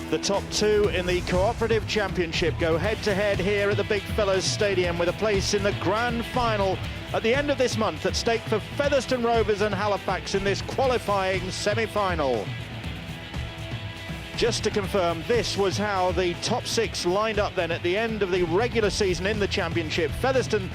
The top two in the Cooperative Championship go head-to-head here at the Big Fellas Stadium, with a place in the grand final at the end of this month at stake for Featherstone Rovers and Halifax in this qualifying semi-final. Just to confirm, this was how the top six lined up then at the end of the regular season in the Championship. Featherstone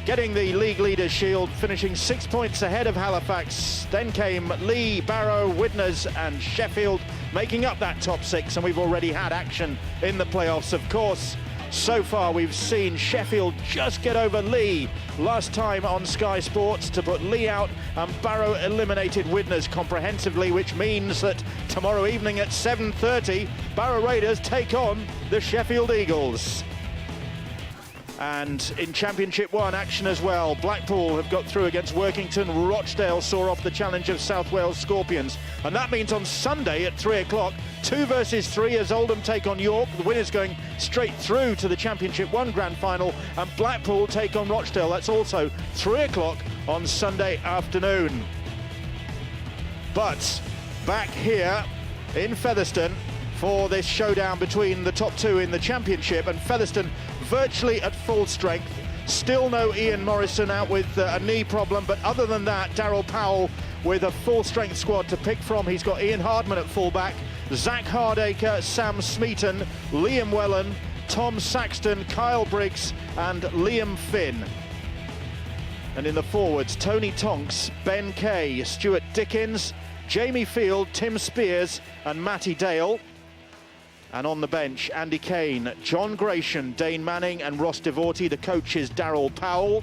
getting the league leaders shield, finishing 6 points ahead of Halifax. Then came Leigh, Barrow, Widnes and Sheffield making up that top six, and we've already had action in the playoffs, of course. So far we've seen Sheffield just get over Leigh last time on Sky Sports to put Leigh out, and Barrow eliminated Widnes comprehensively, which means that tomorrow evening at 7:30 Barrow Raiders take on the Sheffield Eagles. And in Championship 1 action as well, Blackpool have got through against Workington. Rochdale saw off the challenge of South Wales Scorpions, and that means on Sunday at 3 o'clock, 2 versus 3 as Oldham take on York. The winners going straight through to the Championship 1 grand final, and Blackpool take on Rochdale. That's also 3 o'clock on Sunday afternoon. But back here in Featherstone for this showdown between the top two in the Championship, and Featherstone virtually at full strength. Still no Ian Morrison, out with a knee problem, but other than that, Daryl Powell with a full strength squad to pick from. He's got Ian Hardman at fullback, Zach Hardacre, Sam Smeaton, Liam Wellen, Tom Saxton, Kyle Briggs and Liam Finn. And in the forwards, Tony Tonks, Ben Kay, Stuart Dickens, Jamie Field, Tim Spears and Matty Dale. And on the bench, Andy Kane, John Gratian, Dane Manning and Ross Devorty. The coach is Daryl Powell.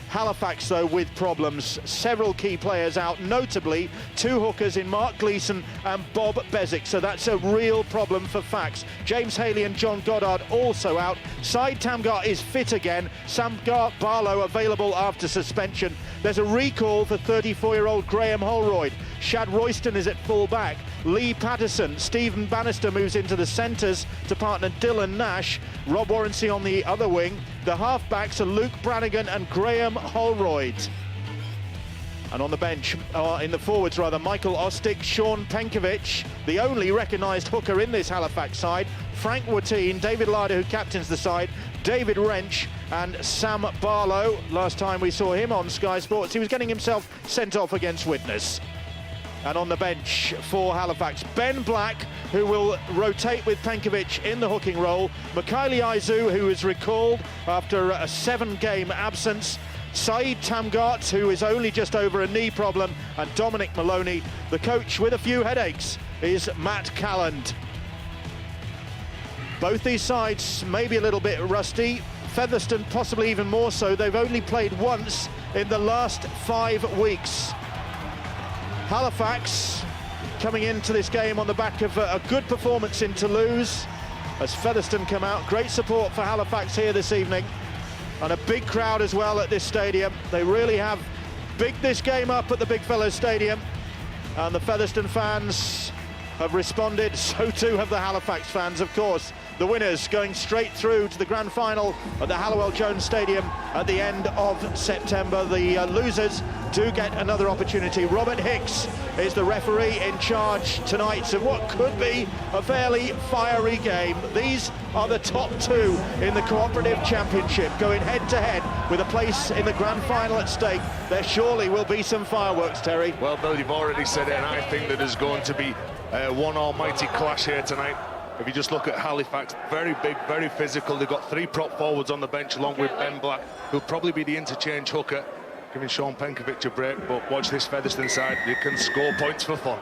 Halifax, though, with problems. Several key players out, notably 2 hookers in Mark Gleeson and Bob Bezic. So that's a real problem for Fax. James Haley and John Goddard also out. Syed Tamgar is fit again. Sam Barlow available after suspension. There's a recall for 34-year-old Graham Holroyd. Shad Royston is at full back. Lee Patterson, Stephen Bannister moves into the centres to partner Dylan Nash. Rob Warrency on the other wing. The half-backs are Luke Brannigan and Graham Holroyd. And on the bench, in the forwards rather, Michael Ostick, Sean Penkovic, the only recognised hooker in this Halifax side, Frank Watine, David Larder, who captains the side, David Wrench and Sam Barlow. Last time we saw him on Sky Sports, he was getting himself sent off against Widnes. And on the bench for Halifax, Ben Black, who will rotate with Penkovic in the hooking role, Mikhaili Aizu, who is recalled after a 7-game absence, Syed Tamgart, who is only just over a knee problem, and Dominic Maloney. The coach with a few headaches is Matt Calland. Both these sides maybe a little bit rusty. Featherstone possibly even more so. They've only played once in the last 5 weeks. Halifax coming into this game on the back of a good performance in Toulouse as Featherstone come out. Great support for Halifax here this evening, and a big crowd as well at this stadium. They really have bigged this game up at the Big Fellas Stadium, and the Featherstone fans have responded. So too have the Halifax fans, of course. The winners going straight through to the grand final at the Hallowell Jones Stadium at the end of September. The losers do get another opportunity. Robert Hicks is the referee in charge tonight of what could be a fairly fiery game. These are the top 2 in the Cooperative Championship going head-to-head with a place in the grand final at stake. There surely will be some fireworks, Terry. Well, Bill, you've already said it, and I think that there's going to be one almighty clash here tonight. If you just look at Halifax, very big, very physical. They've got 3 prop forwards on the bench along with Ben Black, who'll probably be the interchange hooker, giving Sean Penkovic a break. But watch this Featherstone side, you can score points for fun.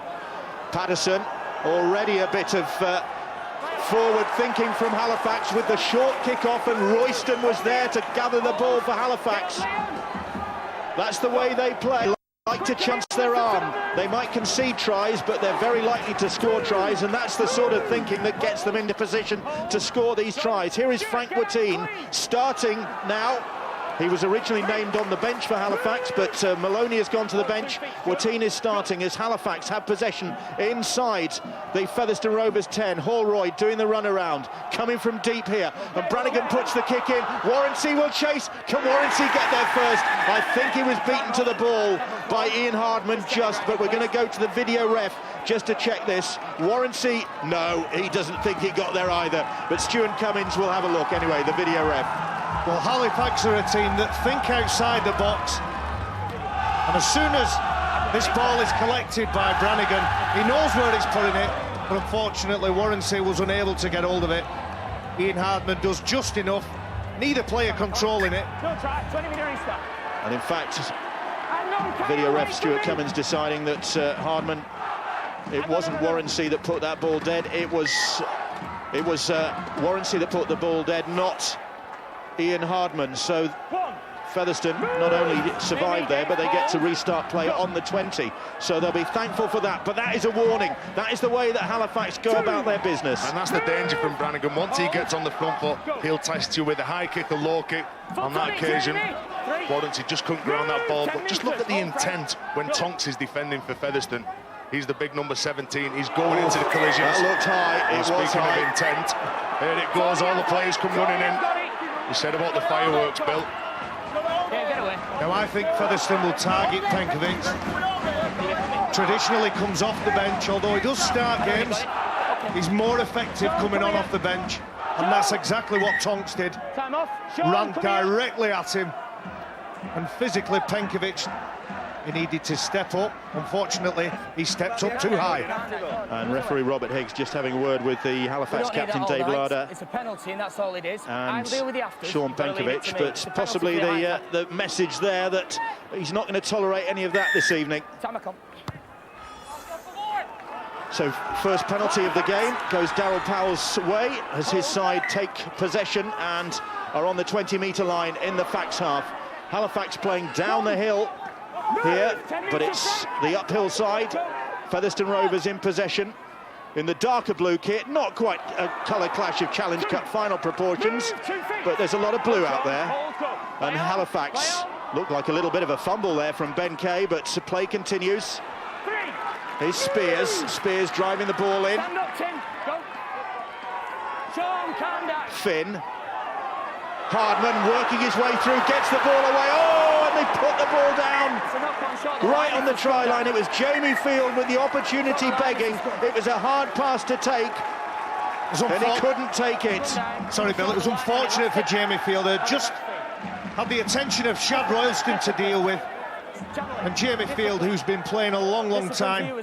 Patterson, already a bit of forward thinking from Halifax with the short kick-off, and Royston was there to gather the ball for Halifax. That's the way they play. Like to chance their arm. They might concede tries, but they're very likely to score tries, and that's the sort of thinking that gets them into position to score these tries. Here is Frank Watine starting now He was originally named on the bench for Halifax, but Maloney has gone to the bench. Watine is starting as Halifax have possession inside the Featherstone Rovers 10. Holroyd doing the runaround, coming from deep here, and Brannigan puts the kick in. Warrancy will chase. Can Warrancy get there first? I think he was beaten to the ball by Ian Hardman but we're going to go to the video ref just to check this. Warrancy, no, he doesn't think he got there either, but Stuart Cummins will have a look anyway, the video ref. Well, Halifax are a team that think outside the box, and as soon as this ball is collected by Brannigan, he knows where he's putting it, but unfortunately Warrancy was unable to get hold of it. Ian Hardman does just enough, neither player controlling it. And in fact, video ref Stuart Cummins deciding that Hardman, it wasn't Warrancy that put that ball dead, it was Warrancy that put the ball dead, not Ian Hardman. So Featherstone not only survived there, but they get to restart play on the 20. So they'll be thankful for that. But that is a warning. That is the way that Halifax go about their business. And that's the danger from Brannigan. Once he gets on the front foot, he'll test you with a high kick, a low kick. On that occasion, Warrancy just couldn't ground that ball. But just look at the intent when Tonks is defending for Featherstone. He's the big number 17. He's going into the collisions. That looked high. It was speaking high. of intent, here it goes. All the players come running in. You said about the fireworks, Bill. Now I think Featherstone will target Penkovic. Traditionally comes off the bench, although he does start games. He's more effective coming on off the bench, and that's exactly what Tonks did. Ran directly at him, and physically Penkovic, he needed to step up. Unfortunately, he stepped up too high. And referee Robert Higgs just having a word with the Halifax captain Dave Larder. It's a penalty, and that's all it is. And deal with the afters, Sean Penkovic, but possibly the message there that he's not going to tolerate any of that this evening. So first penalty of the game goes Darryl Powell's way as his side take possession and are on the 20-metre line in the Fax half. Halifax playing down the hill here, but it's the uphill side. Featherstone Rovers in possession in the darker blue kit. Not quite a colour clash of Challenge Cup final proportions, but there's a lot of blue out there. And Halifax looked like a little bit of a fumble there from Ben Kay, but play continues. Here's Spears driving the ball in. Finn. Hardman working his way through, gets the ball away. Oh, and they put the ball down right on the try line. It was Jamie Field with the opportunity begging. It was a hard pass to take, and he couldn't take it. Sorry, Bill, it was unfortunate for Jamie Field. They just had the attention of Shad Roylston to deal with. And Jamie Field, who's been playing a long time,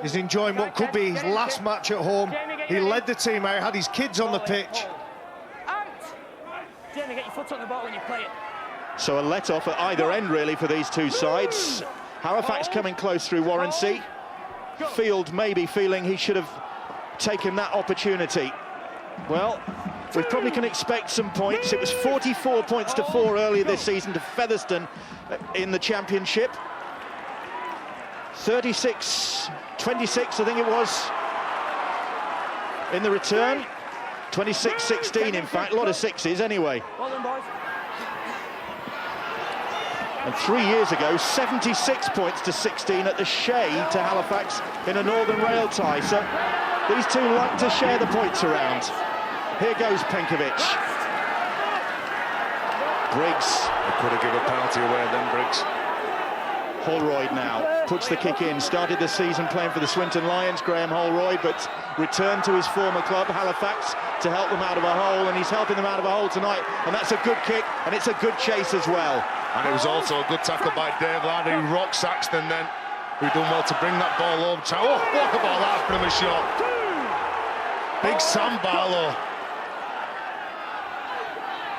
is enjoying what could be his last match at home. He led the team out, had his kids on the pitch. Jamie, get your foot on the ball when you play it. So a let-off at either end, really, for these two sides. Halifax coming close through Warrancy. Field maybe feeling he should have taken that opportunity. Well, we probably can expect some points. It was 44 points to 4 earlier this season to Featherstone in the championship. 36-26, I think it was, in the return. 26-16, in fact, a lot of sixes anyway. Well done, boys. And 3 years ago, 76 points to 16 at the Shea to Halifax in a Northern Rail tie. So these two like to share the points around. Here goes Penkovic. Briggs. They could have given a penalty away then, Briggs. Holroyd now puts the kick in. Started the season playing for the Swinton Lions, Graham Holroyd, but returned to his former club, Halifax, to help them out of a hole, and he's helping them out of a hole tonight. And that's a good kick, and it's a good chase as well. And it was also a good tackle by Dave Larder, who rocked Saxton then, who done well to bring that ball over. Oh, what about that from a shot? Big Sam Barlow.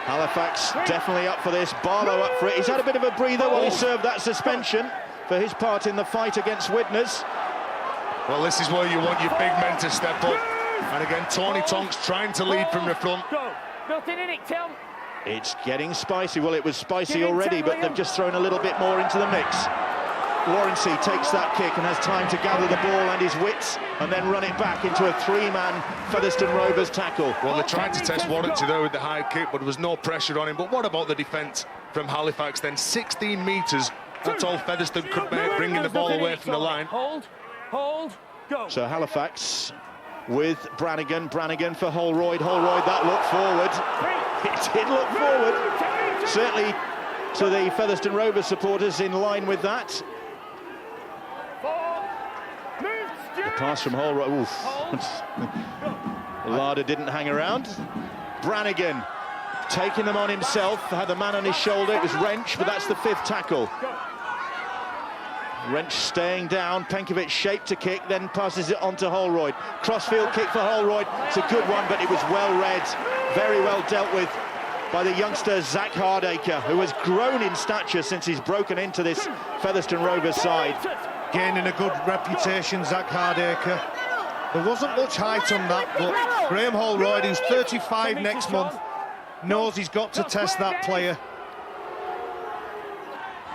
Halifax definitely up for this. Barlow up for it. He's had a bit of a breather while he served that suspension for his part in the fight against Widnes. Well, this is where you want your big men to step up. And again, Tony Tonks trying to lead from the front. It's getting spicy. Well, it was spicy already, but they've just thrown a little bit more into the mix. Warrancy takes that kick and has time to gather the ball and his wits and then run it back into a three-man Featherstone Rovers tackle. Well, they tried to test Warrancy there with the high kick, but there was no pressure on him. But what about the defence? from Halifax, then 16 metres. That's all Featherstone could make, bringing the ball away from the line. Hold, go. So Halifax with Brannigan for Holroyd. Holroyd, that looked forward. It did look forward. Certainly to the Featherstone Rovers supporters in line with that. The pass from Holroyd. Oof. Larder didn't hang around. Brannigan taking them on himself, had the man on his shoulder. It was Wrench, but that's the 5th tackle. Wrench staying down, Penkovic shaped to kick, then passes it on to Holroyd. Crossfield kick for Holroyd, it's a good one, but it was well read, very well dealt with by the youngster Zach Hardacre, who has grown in stature since he's broken into this Featherstone Rovers side. Gaining a good reputation, Zach Hardacre. There wasn't much height on that, but Graham Holroyd, who's 35 next month, knows he's got to test that player.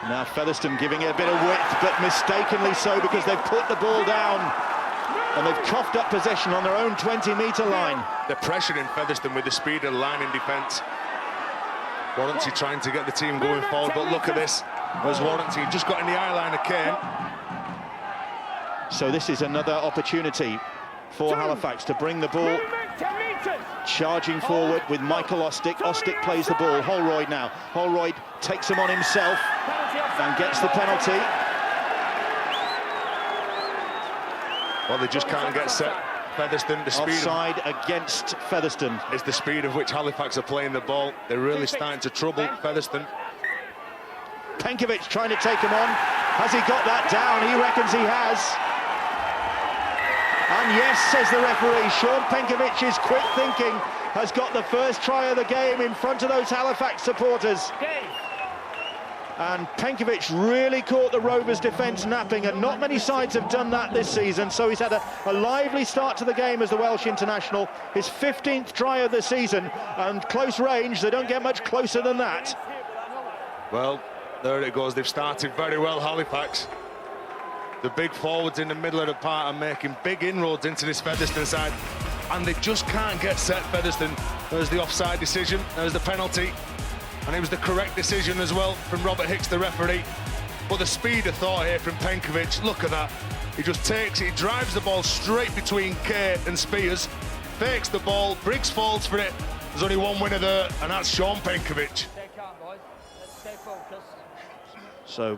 Now Featherstone giving it a bit of width, but mistakenly so, because they've put the ball down and they've coughed up possession on their own 20-metre line. The pressure in Featherstone with the speed of the line in defence. Warranty trying to get the team going forward, but look at this. There's Warranty just got in the eye line of Kane. So this is another opportunity for Halifax to bring the ball charging forward with Michael Ostick. Ostick plays the ball. Holroyd now. Holroyd takes him on himself and gets the penalty. Well, they just can't get set. Featherstone, the speed offside against Featherstone. Is the speed of which Halifax are playing the ball. They're really starting to trouble Featherstone. Penkovic trying to take him on. Has he got that down? He reckons he has. And yes, says the referee, Sean Penkovic's quick thinking has got the first try of the game in front of those Halifax supporters. And Penkovic really caught the Rovers' defence napping, and not many sides have done that this season, so he's had a lively start to the game as the Welsh international. His 15th try of the season, and close range, they don't get much closer than that. Well, there it goes. They've started very well, Halifax. The big forwards in the middle of the park are making big inroads into this Featherstone side, and they just can't get set. Featherstone, there's the offside decision, there's the penalty, and it was the correct decision as well from Robert Hicks, the referee. But the speed of thought here from Penkovic, look at that. He just takes it, he drives the ball straight between Kay and Spears, fakes the ball, Briggs falls for it. There's only one winner there, and that's Sean Penkovic. Stay calm, boys. Let's stay focused. So,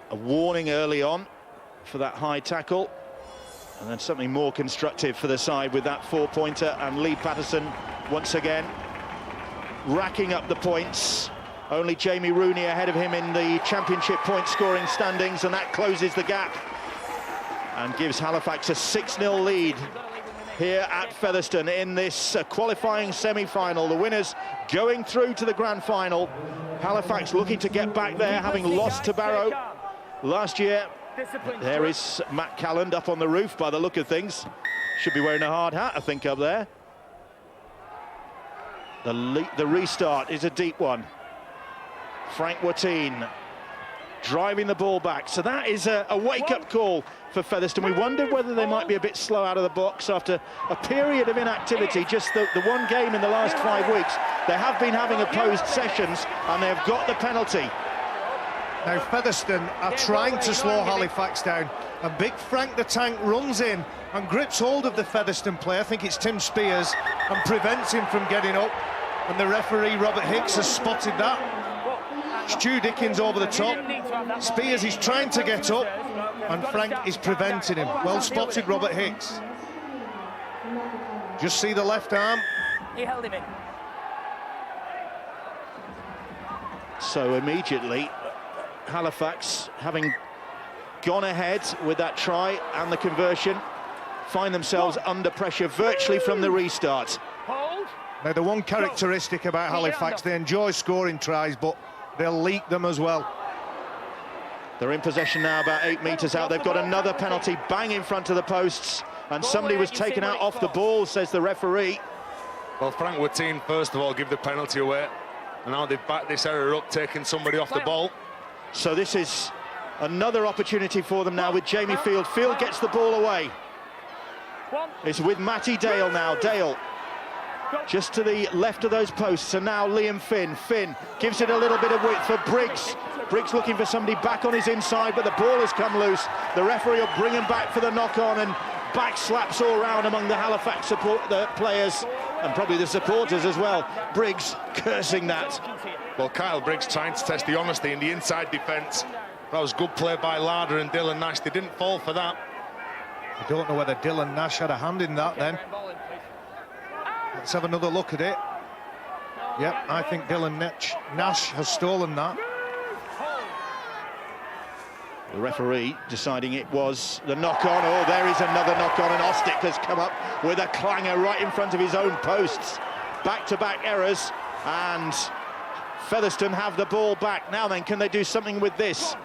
a warning early on for that high tackle, and then something more constructive for the side with that 4-pointer, and Lee Patterson once again racking up the points. Only Jamie Rooney ahead of him in the championship point scoring standings, and that closes the gap and gives Halifax a 6-0 lead here at Featherstone in this qualifying semi-final. The winners going through to the grand final. Halifax looking to get back there, having lost to Barrow last year. There is Matt Calland up on the roof by the look of things. Should be wearing a hard hat, I think, up there. The restart is a deep one. Frank Watine driving the ball back. So that is a wake-up call for Featherstone. We wondered whether they might be a bit slow out of the box after a period of inactivity, just the one game in the last 5 weeks. They have been having opposed sessions, and they've got the penalty. Now Featherstone are trying to slow Halifax down, and big Frank the Tank runs in and grips hold of the Featherstone player, I think it's Tim Spears, and prevents him from getting up, and the referee Robert Hicks has spotted that. Stu Dickens over the top, Spears is trying to get up, and Frank is preventing him. Well spotted, Robert Hicks. Just see the left arm. He held him in. So immediately Halifax, having gone ahead with that try and the conversion, find themselves under pressure virtually from the restart. Now the one characteristic about Halifax, they enjoy scoring tries, but they'll leak them as well. They're in possession now, about 8 metres out. They've got another penalty bang in front of the posts, and somebody was taken out off the ball, says the referee. Well, Frank Watine first of all give the penalty away, and now they've backed this error up, taking somebody off the ball. So this is another opportunity for them now with Jamie Field. Field gets the ball away. It's with Matty Dale now. Dale just to the left of those posts, and now Liam Finn. Finn gives it a little bit of width for Briggs. Briggs looking for somebody back on his inside, but the ball has come loose. The referee will bring him back for the knock-on, and back slaps all round among the Halifax the players, and probably the supporters as well. Briggs cursing that. Well, Kyle Briggs trying to test the honesty in the inside defence. That was good play by Larder and Dylan Nash. They didn't fall for that. I don't know whether Dylan Nash had a hand in that then. Let's have another look at it. Yep, I think Dylan Nash has stolen that. The referee deciding it was the knock-on. Oh, there is another knock-on, and Ostick has come up with a clanger right in front of his own posts. Back-to-back errors, and Featherstone have the ball back. Now then, can they do something with this?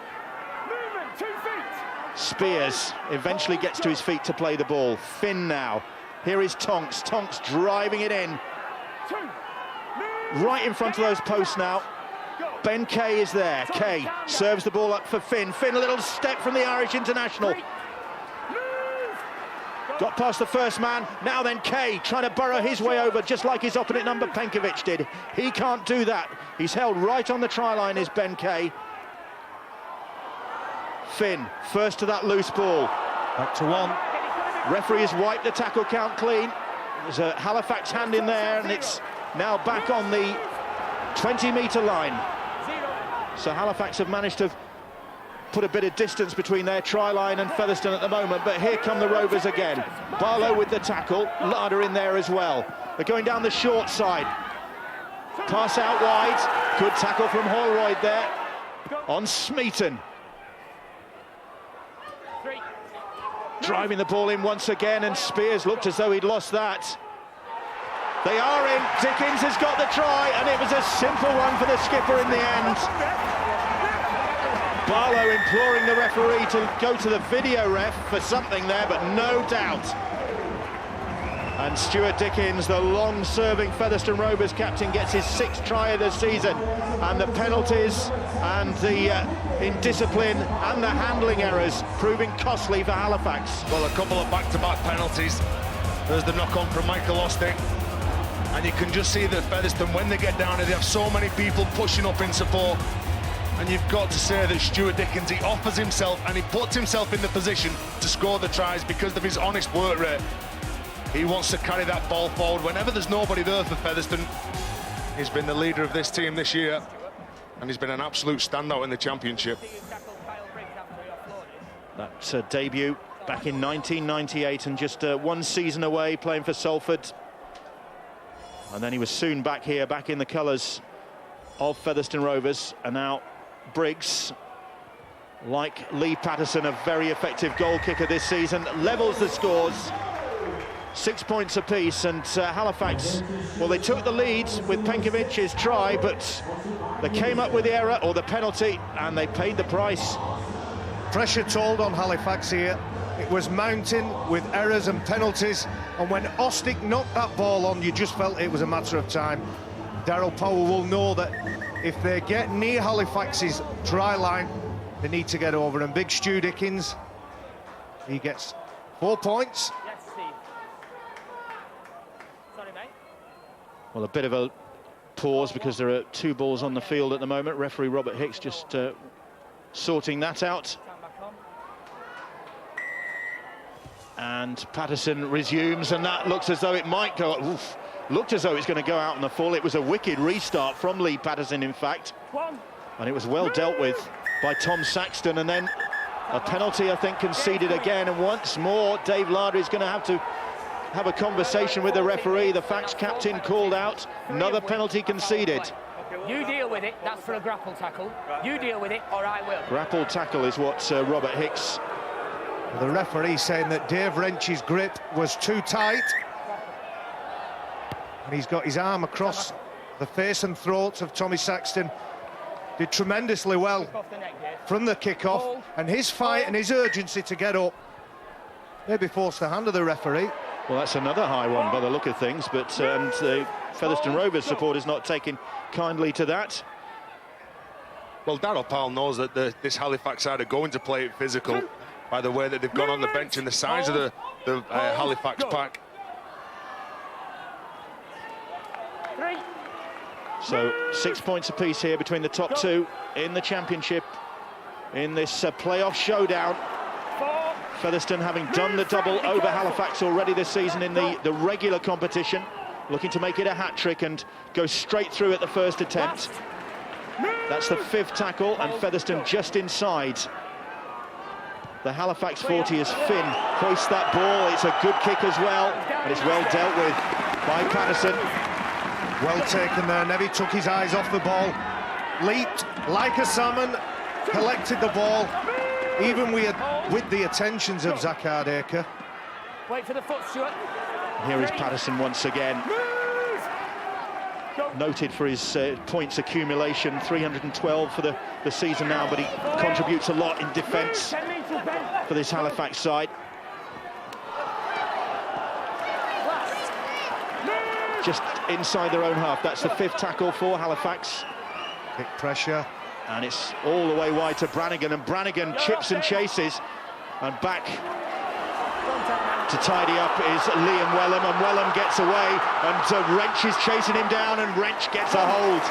Spears eventually gets to his feet to play the ball. Finn now. Here is Tonks. Tonks driving it in. Right in front of those posts now. Ben Kay is there. Kay serves the ball up for Finn. Finn, a little step from the Irish international. Got past the first man. Now then, Kay trying to burrow his way over, just like his opponent number Penkovic did. He can't do that. He's held right on the try line, is Ben Kay. Finn, first to that loose ball. Back to one. Referee has wiped the tackle count clean. There's a Halifax hand in there, and it's now back on the 20-metre line. So Halifax have managed to put a bit of distance between their try line and Featherstone at the moment, but here come the Rovers again. Barlow with the tackle, Larder in there as well. They're going down the short side. Pass out wide. Good tackle from Holroyd there on Smeaton. Driving the ball in once again, and Spears looked as though he'd lost that. They are in. Dickens has got the try, and it was a simple one for the skipper in the end. Barlow imploring the referee to go to the video ref for something there, but no doubt. And Stuart Dickens, the long-serving Featherstone Rovers captain, gets his 6th try of the season. And the penalties and the indiscipline and the handling errors proving costly for Halifax. Well, a couple of back-to-back penalties. There's the knock-on from Michael Ostick. And you can just see that Featherstone, when they get down here, they have so many people pushing up in support. And you've got to say that Stuart Dickens, he offers himself and he puts himself in the position to score the tries because of his honest work rate. He wants to carry that ball forward whenever there's nobody there for Featherstone. He's been the leader of this team this year, and he's been an absolute standout in the championship. That debut back in 1998, and just 1 season away playing for Salford. And then he was soon back here, back in the colours of Featherstone Rovers. And now Briggs, like Lee Patterson, a very effective goal kicker this season, levels the scores. 6 points apiece, and Halifax, well, they took the lead with Penkovic's try, but they came up with the error or the penalty, and they paid the price. Pressure told on Halifax here. It was mounting with errors and penalties, and when Ostick knocked that ball on, you just felt it was a matter of time. Darryl Powell will know that if they get near Halifax's try line, they need to get over, and big Stu Dickens, he gets 4 points. Well, a bit of a pause because there are 2 balls on the field at the moment. Referee Robert Hicks just sorting that out. And Patterson resumes, and that looks as though it might go. Oof, looked as though it's going to go out on the full. It was a wicked restart from Lee Patterson, in fact. And it was well dealt with by Tom Saxton. And then a penalty, I think, conceded again. And once more, Dave Larder is going to have a conversation with the referee. The Fax captain called out. Another penalty conceded. You deal with it. That's for a grapple tackle. You deal with it, or I will. Grapple tackle is what Robert Hicks. The referee saying that Dave Wrench's grip was too tight. And he's got his arm across the face and throat of Tommy Saxton. Did tremendously well from the kick-off. And his fight and his urgency to get up maybe forced the hand of the referee. Well, that's another high one by the look of things, but and the Featherstone Rovers supporters not taking kindly to that. Well, Darryl Powell knows that this Halifax side are going to play it physical by the way that they've gone on the bench and the size of the Halifax pack. So 6 points apiece here between the top two in the championship in this playoff showdown. Featherstone having done the double over Halifax already this season in the regular competition, looking to make it a hat-trick and go straight through at the first attempt. That's the 5th tackle, and Featherstone just inside. The Halifax 40 as Finn hoists that ball. It's a good kick as well, and it's well dealt with by Patterson. Well taken there. Nevy took his eyes off the ball, leaped like a salmon, collected the ball, even with the attentions of Zach Hardacre. Wait for the foot, Stuart. Here is Patterson once again. Noted for his points accumulation, 312 for the season now, but he contributes a lot in defence for this Halifax side. Just inside their own half. That's the 5th tackle for Halifax. Kick pressure. And it's all the way wide to Brannigan, and Brannigan chips and chases, and back to tidy up is Liam Wellham, and Wellham gets away, and Wrench is chasing him down, and Wrench gets a hold.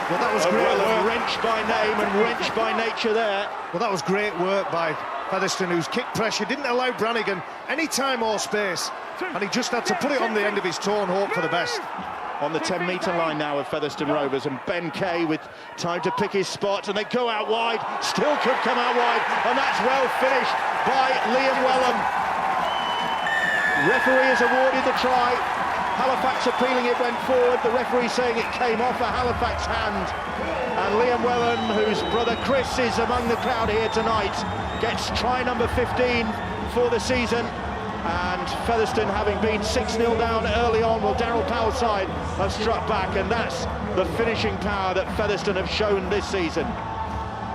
Well, that was great Wellham, work. Wrench by name and Wrench by nature there. Well, that was great work by Featherstone, whose kick pressure didn't allow Brannigan any time or space, and he just had to put it on the end of his toe and hope for the best. On the 10-metre line now of Featherstone Rovers, and Ben Kay with time to pick his spot, and they go out wide, still could come out wide, and that's well finished by Liam Wellham. Referee has awarded the try. Halifax appealing it went forward, the referee saying it came off a Halifax hand. And Liam Wellham, whose brother Chris is among the crowd here tonight, gets try number 15 for the season. And Featherstone, having been 6-0 down early on, well, Daryl Powell's side have struck back, and that's the finishing power that Featherstone have shown this season.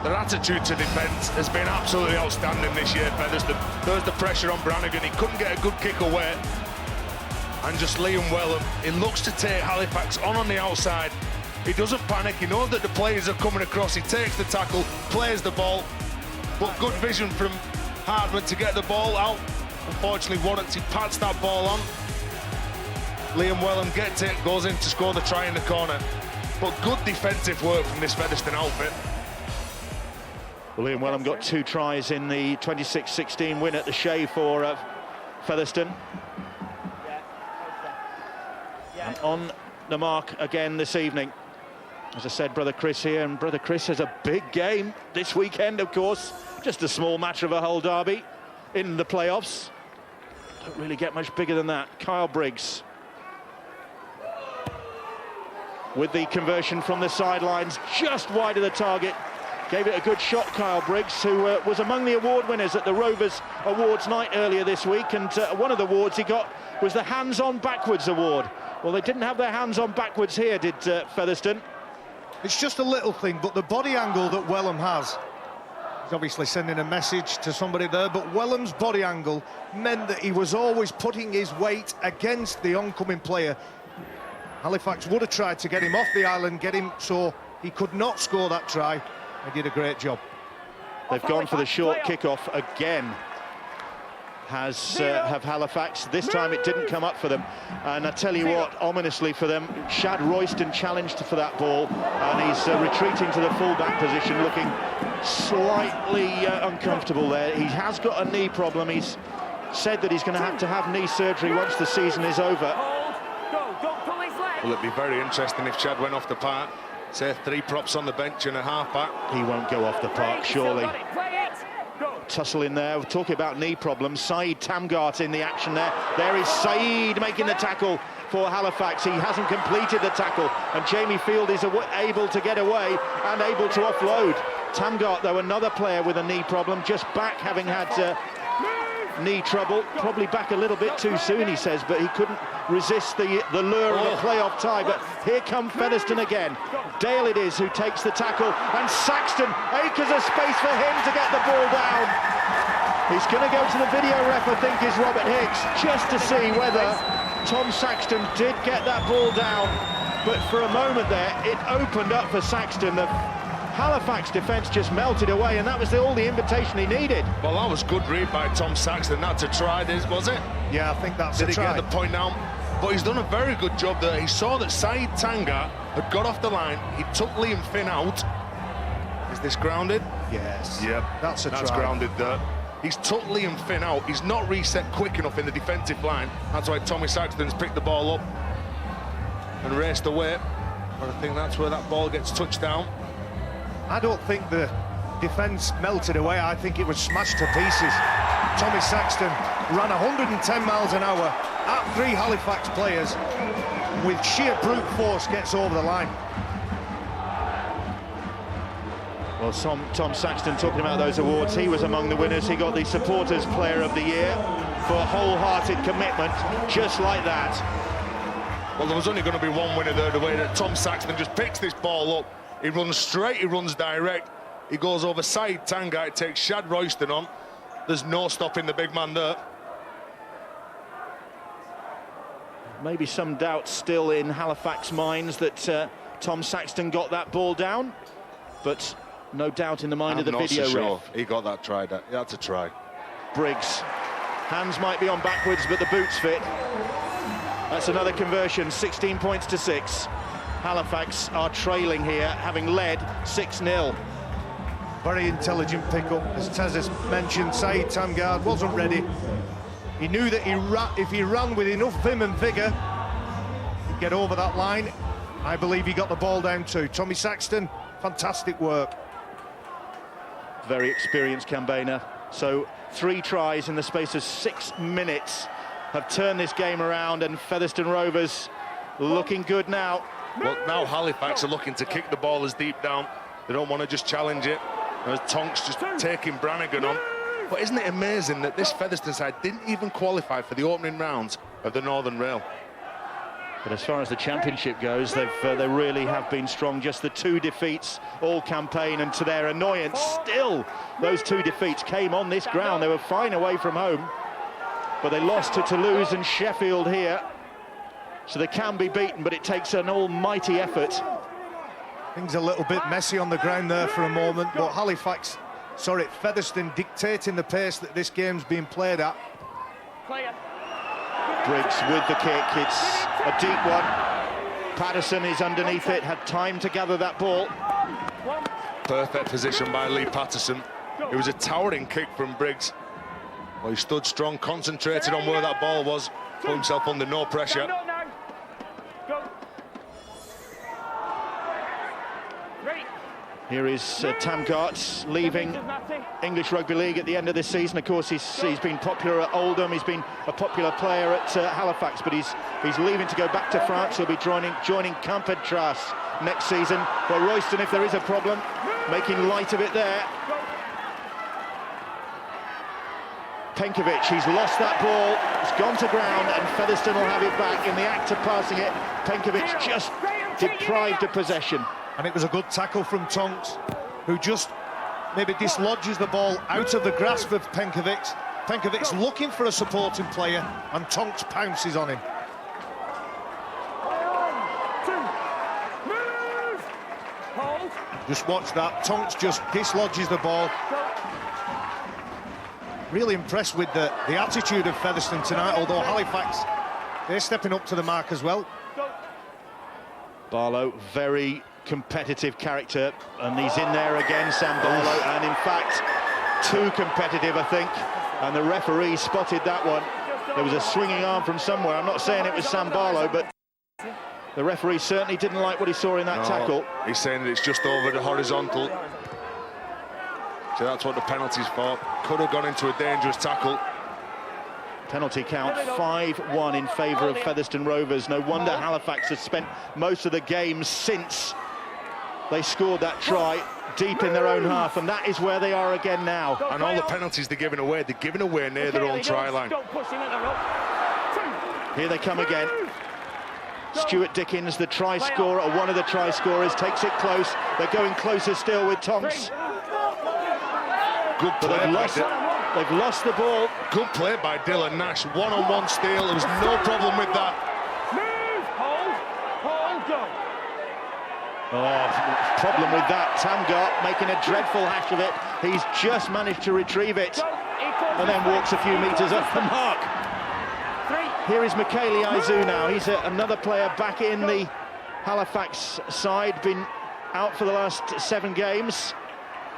Their attitude to defence has been absolutely outstanding this year, Featherstone. There's the pressure on Brannigan, he couldn't get a good kick away. And just Liam Wellham, he looks to take Halifax on the outside. He doesn't panic, he knows that the players are coming across, he takes the tackle, plays the ball. But good vision from Hardman to get the ball out. Unfortunately, Warrants, he pats that ball on. Liam Wellham gets it, goes in to score the try in the corner. But good defensive work from this Featherstone outfit. Well, Liam Wellham got 2 tries in the 26-16 win at the Shea for Featherstone. And on the mark again this evening. As I said, brother Chris here, and brother Chris has a big game this weekend, of course. Just a small matter of a whole derby in the playoffs. Don't really get much bigger than that. Kyle Briggs with the conversion from the sidelines, just wide of the target. Gave it a good shot, Kyle Briggs, who was among the award winners at the Rovers Awards night earlier this week, and one of the awards he got was the hands-on backwards award. Well, they didn't have their hands-on backwards here, did Featherstone. It's just a little thing, but the body angle that Wellham has, he's obviously sending a message to somebody there, but Wellham's body angle meant that he was always putting his weight against the oncoming player. Halifax would have tried to get him off the island, get him so he could not score that try. They did a great job. They've gone for the short kick-off again. Have Halifax. This time it didn't come up for them. And I tell you what, ominously for them, Shad Royston challenged for that ball, and he's retreating to the full-back position, looking slightly uncomfortable there. He has got a knee problem. He's said that he's going to have knee surgery once the season is over. Will it be very interesting if Shad went off the park? Say 3 props on the bench and a half-back. He won't go off the park, surely. Tussle in there, we're talking about knee problems. Saeed Tamgart in the action there. There is Saeed making the tackle for Halifax. He hasn't completed the tackle, and Jamie Field is able to get away and able to offload. Tamgart, though, another player with a knee problem, just back, having had knee trouble. Probably back a little bit too soon, he says, but he couldn't resist the lure of a playoff tie. But here come Featherstone again. Dale it is who takes the tackle, and Saxton, acres of space for him to get the ball down. He's going to go to the video ref, I think, is Robert Hicks, just to see whether Tom Saxton did get that ball down. But for a moment there, it opened up for Saxton. The Halifax defence just melted away, and that was all the invitation he needed. Well, that was good read by Tom Saxton. That's a try, was it? Yeah, I think that's a try. Did he get the point now? But he's done a very good job there. He saw that Saeed Tanga had got off the line. He took Liam Finn out. Is this grounded? Yes. Yep. That's That's grounded there. He's took Liam Finn out. He's not reset quick enough in the defensive line. That's why Tommy Saxton's picked the ball up and raced away. But I think that's where that ball gets touched down. I don't think the defence melted away. I think it was smashed to pieces. Tommy Saxton ran 110 miles an hour at 3 Halifax players. With sheer brute force, gets over the line. Well, Tom Saxton talking about those awards, he was among the winners. He got the Supporters Player of the Year for wholehearted commitment, just like that. Well, there was only going to be one winner there, the way that Tom Saxton just picks this ball up. He runs straight, he runs direct. He goes over Saeed Tanga, it takes Shad Royston on. There's no stopping the big man there. Maybe some doubt still in Halifax minds that Tom Saxton got that ball down, but no doubt in the mind of the video ref. He got that try. That's a try. Briggs, hands might be on backwards, but the boots fit. That's another conversion, 16 points to 6. Halifax are trailing here, having led 6-0. Very intelligent pickup. As Tez has mentioned, Saeed Tangard wasn't ready. He knew that if he ran with enough vim and vigour, he'd get over that line. I believe he got the ball down too. Tommy Saxton, fantastic work. Very experienced campaigner. So 3 tries in the space of 6 minutes have turned this game around, and Featherstone Rovers looking good now. Well, now Halifax are looking to kick the ball as deep down. They don't want to just challenge it. As Tonks just taking Brannigan on. But isn't it amazing that this Featherstone side didn't even qualify for the opening rounds of the Northern Rail? But as far as the championship goes, they really have been strong. Just the 2 defeats all campaign, and to their annoyance, still those 2 defeats came on this ground. They were fine away from home, but they lost to Toulouse and Sheffield here. So they can be beaten, but it takes an almighty effort. Things a little bit messy on the ground there for a moment, but Featherstone dictating the pace that this game's being played at. Briggs with the kick, it's a deep one. Patterson is underneath it, had time to gather that ball. Perfect position by Lee Patterson. It was a towering kick from Briggs. Well, he stood strong, concentrated on where that ball was, put himself under no pressure. Here is Tamgart leaving English Rugby League at the end of this season. Of course, he's been popular at Oldham. He's been a popular player at Halifax, but he's leaving to go back to France. He'll be joining Campetras next season. Well, Royston, if there is a problem, making light of it there. Penkovic, he's lost that ball. It's gone to ground, and Featherstone will have it back. In the act of passing it, Penkovic just deprived of possession. And it was a good tackle from Tonks, who just maybe dislodges the ball out of the grasp of Penkovic. Penkovic's looking for a supporting player, and Tonks pounces on him. Just watch that. Tonks just dislodges the ball. Really impressed with the attitude of Featherstone tonight, although Halifax, they're stepping up to the mark as well. Barlow, very competitive character, and he's in there again, Sam Barlow, and in fact too competitive, I think, and the referee spotted that one. There was a swinging arm from somewhere. I'm not saying it was Sam Barlow, but the referee certainly didn't like what he saw in that tackle. He's saying that it's just over the horizontal, so that's what the penalty's for. Could have gone into a dangerous tackle. Penalty count 5-1 in favour of Featherstone Rovers. No wonder Halifax has spent most of the game since they scored that try deep in their own half, and that is where they are again now. And all the penalties they're giving away near their own try line. Here they come again. Stuart Dickens, the try scorer, or one of the try scorers, takes it close. They're going closer still with Tonks. Good play. They've lost the ball. Good play by Dylan Nash. One-on-one steal. There was no problem with that. Oh, problem with that. Tamgart making a dreadful hash of it. He's just managed to retrieve it and then walks a few metres off the mark. Here is Michaeli Aizu now. He's another player back in the Halifax side, been out for the last 7 games.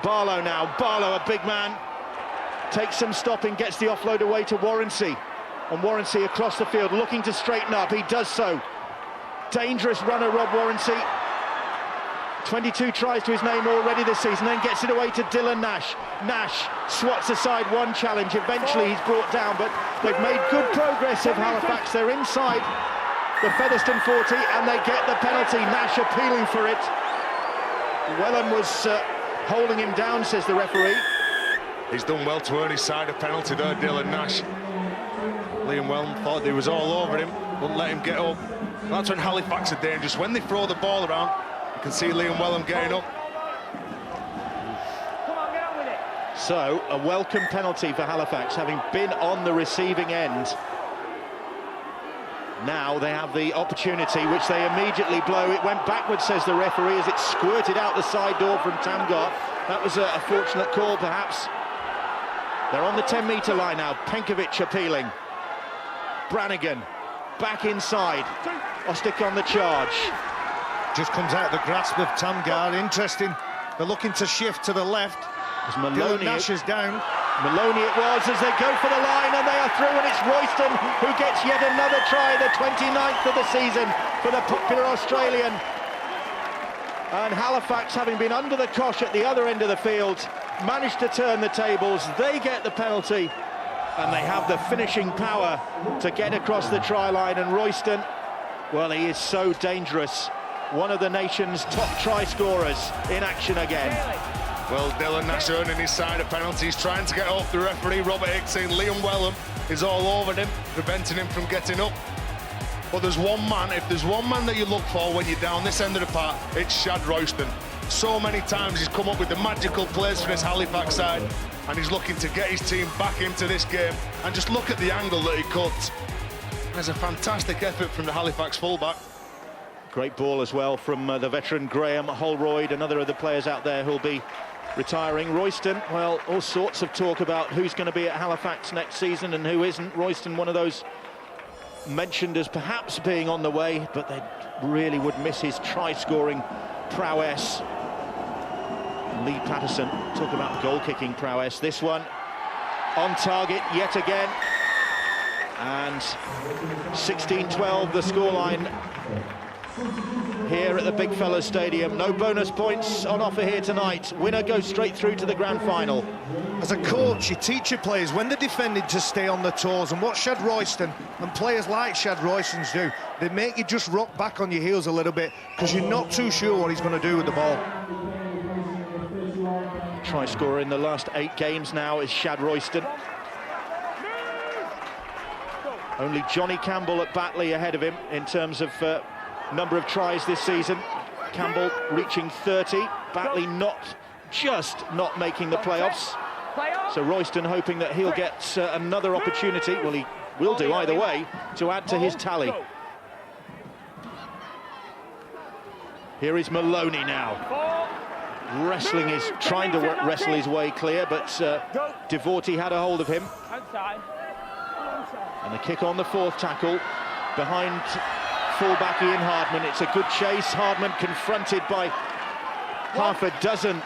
Barlow now, Barlow, a big man, takes some stopping, gets the offload away to Warrensey. And Warrensey across the field, looking to straighten up, he does so. Dangerous runner, Rob Warrensey. 22 tries to his name already this season, then gets it away to Dylan Nash. Nash swats aside one challenge, eventually he's brought down, but they've made good progress of Halifax. They're inside the Featherstone 40 and they get the penalty. Nash appealing for it. Wellham was holding him down, says the referee. He's done well to earn his side a penalty there, Dylan Nash. Liam Wellham thought he was all over him, wouldn't let him get up. That's when Halifax are dangerous. When they throw the ball around, you can see Liam Wellham getting up. Come on, get on with it. So, a welcome penalty for Halifax, having been on the receiving end. Now they have the opportunity, which they immediately blow. It went backwards, says the referee, as it squirted out the side door from Tamgar. That was a fortunate call, perhaps. They're on the 10-metre line now. Penkovic appealing. Brannigan back inside. Ostick on the charge. Just comes out of the grasp of Tamgar. Interesting. They're looking to shift to the left. Dylan Nash is down. Maloney it was as they go for the line, and they are through, and it's Royston who gets yet another try, the 29th of the season for the popular Australian. And Halifax, having been under the cosh at the other end of the field, managed to turn the tables. They get the penalty, and they have the finishing power to get across the try line. And Royston, well, he is so dangerous. One of the nation's top try scorers in action again. Well, Dylan Nash earning his side of penalties, trying to get up. The referee, Robert Hicks, saying Liam Wellham is all over him, preventing him from getting up. But there's one man, if there's one man that you look for when you're down this end of the park, it's Shad Royston. So many times he's come up with the magical plays for this Halifax side, and he's looking to get his team back into this game. And just look at the angle that he cut. There's a fantastic effort from the Halifax fullback. Great ball as well from the veteran Graham Holroyd, another of the players out there who'll be retiring. Royston, well, all sorts of talk about who's going to be at Halifax next season and who isn't. Royston, one of those mentioned as perhaps being on the way, but they really would miss his try-scoring prowess. Lee Patterson, talk about goal-kicking prowess. This one on target yet again. And 16-12 the scoreline here at the Big Fellas Stadium. No bonus points on offer here tonight. Winner goes straight through to the grand final. As a coach, you teach your players when they're defending to stay on their toes, and what Shad Royston and players like Shad Royston do, they make you just rock back on your heels a little bit because you're not too sure what he's going to do with the ball. Try scorer in the last 8 games now is Shad Royston. Only Johnny Campbell at Batley ahead of him in terms of number of tries this season. Campbell reaching 30, Batley not making the playoffs. So Royston hoping that he'll get another opportunity, well, he will do either way, to add to his tally. Here is Maloney now. Wrestling trying to wrestle his way clear, but Devorty had a hold of him. And the kick on the 4th tackle behind fullback Ian Hardman. It's a good chase. Hardman confronted by half a dozen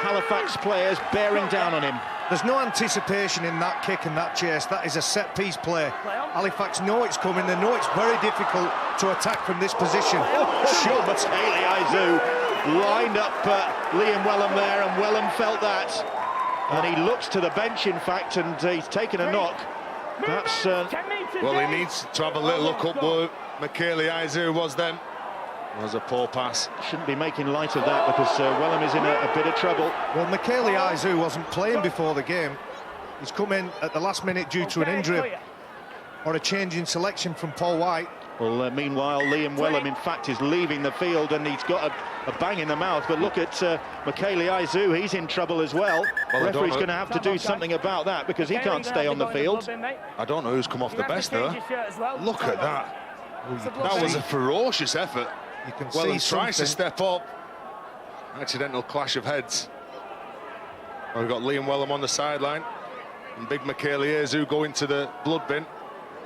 Halifax players bearing down on him. There's no anticipation in that kick and that chase. That is a set-piece play. Halifax know it's coming. They know it's very difficult to attack from this position. Sure, but Haley Aizu lined up Liam Wellham there, and Wellham felt that. And he looks to the bench, in fact, and he's taken a knock. Perhaps... well, he needs to have a little look up where Michaeli Aizu was then. It was a poor pass. Shouldn't be making light of that because Wellham is in a bit of trouble. Well, Michaeli Aizu wasn't playing before the game. He's come in at the last minute due to an injury or a change in selection from Paul White. Well, meanwhile, Liam Wellham, in fact, is leaving the field and he's got a bang in the mouth. But look at Michaeli Aizu, he's in trouble as well. The referee's going to have to do something about that because he can't stay on the field. I don't know who's come off the best there. Look at that. That was a ferocious effort. You can Wellham see tries to step up. Accidental clash of heads. We've got Liam Wellham on the sideline and big Michaeli Aizu going to the blood bin.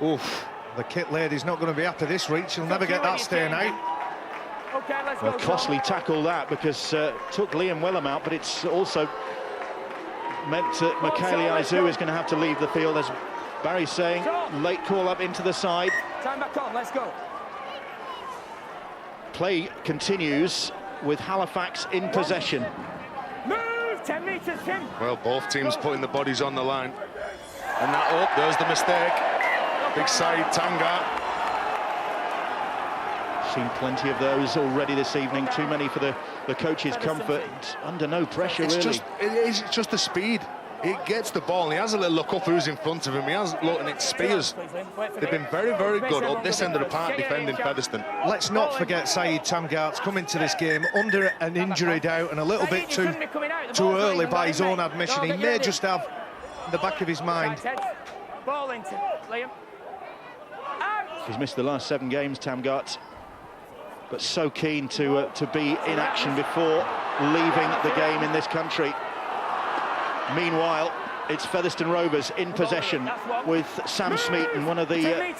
Oof. The kit lady's not going to be happy this week. She'll never get that staying out. Okay, let's A go. costly tackle that, because took Liam Wellham out, but it's also meant that Michaeli Aizu is going to have to leave the field, as Barry's saying. Late call up into the side. Time back on, let's go. Play continues with Halifax in possession. Move, 10 metres, Tim. Well, both teams putting the bodies on the line. And that, oh, there's the mistake. Big side, Tamgart. Seen plenty of those already this evening. Too many for the coach's comfort. It's under no pressure, really. It's just the speed. It gets the ball, and he has a little look up who's in front of him. He has a look, and it's Spears. They've been very, very good up this end of the park defending Featherstone. Let's not forget Saeed Tamgart's come into this game under an injury doubt, and a little bit too early by his own admission. He may just have in the back of his mind. Ball into Liam. He's missed the last 7 games, Tamgart, but so keen to be in action before leaving the game in this country. Meanwhile, it's Featherstone Rovers in possession with Sam Smeaton, one of the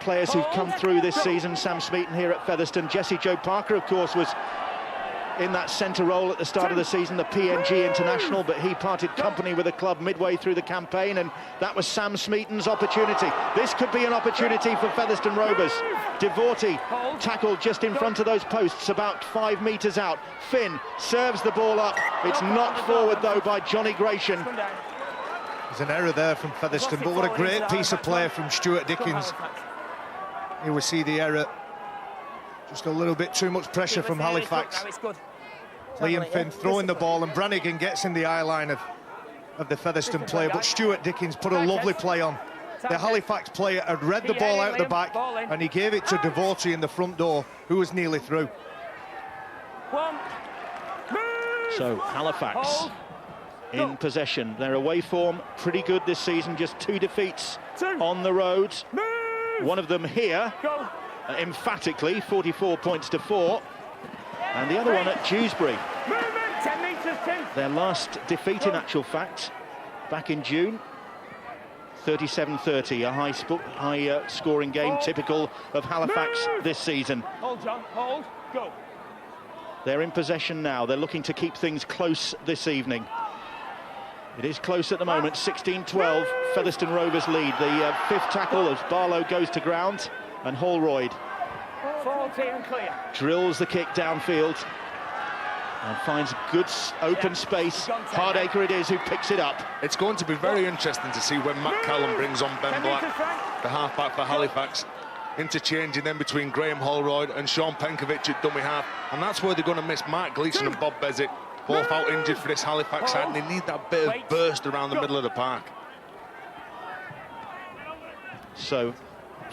players who've come through this season. Sam Smeaton here at Featherstone. Jesse Joe Parker, of course, was in that centre role at the start of the season, the PNG international, but he parted company with the club midway through the campaign, and that was Sam Smeaton's opportunity. This could be an opportunity for Featherstone Rovers. Devorty tackled just in front of those posts, about 5 metres out. Finn serves the ball up. It's knocked forward, though, by Johnny Gratian. There's an error there from Featherstone, but what a great piece of play from Stuart Dickens. Here we see the error. Just a little bit too much pressure from Halifax. Liam Finn throwing the ball, and Brannigan gets in the eye line of the Featherstone player, but Stuart Dickens put a lovely play on. The Halifax player had read the ball out the back, and he gave it to Devorty in the front door, who was nearly through. So Halifax in possession. Their away form pretty good this season, just 2 defeats on the road. One of them here, emphatically, 44 points to 4. And the other one at Dewsbury. Their last defeat, in actual fact, back in June. 37-30, a high scoring game, typical of Halifax this season. Hold, John, hold, go. They're in possession now. They're looking to keep things close this evening. It is close at the moment, 16-12, Featherstone Rovers lead. The 5th tackle as Barlow goes to ground, and Holroyd 14 clear. drills the kick downfield and finds good open space. Hardacre it is who picks it up. It's going to be very interesting to see when Matt Callum brings on Ben Black, the halfback for Halifax, interchanging them between Graham Holroyd and Sean Penkovic at dummy half, and that's where they're going to miss Mark Gleeson and Bob Bezic, both out injured for this Halifax side, and they need that bit of burst around the middle of the park. So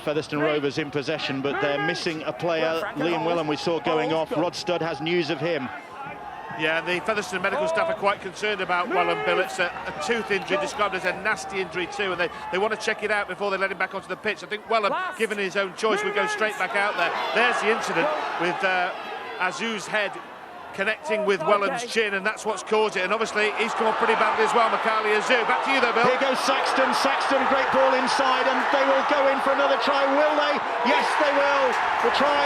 Featherstone Rovers in possession, but they're missing a player. Liam Wellham we saw going off. Rod Studd has news of him. Yeah, the Featherstone medical staff are quite concerned about Wellham, Bill. It's a tooth injury, described as a nasty injury too, and they want to check it out before they let him back onto the pitch. I think Wellham, given his own choice, would go straight back out there. There's the incident with Azu's head connecting with Wellham's chin, and that's what's caused it. And obviously he's come up pretty badly as well, Michaeli Azu. Back to you though, Bill. Here goes Saxton. Saxton, great ball inside, and they will go in for another try. Will they? Yes, they will. The try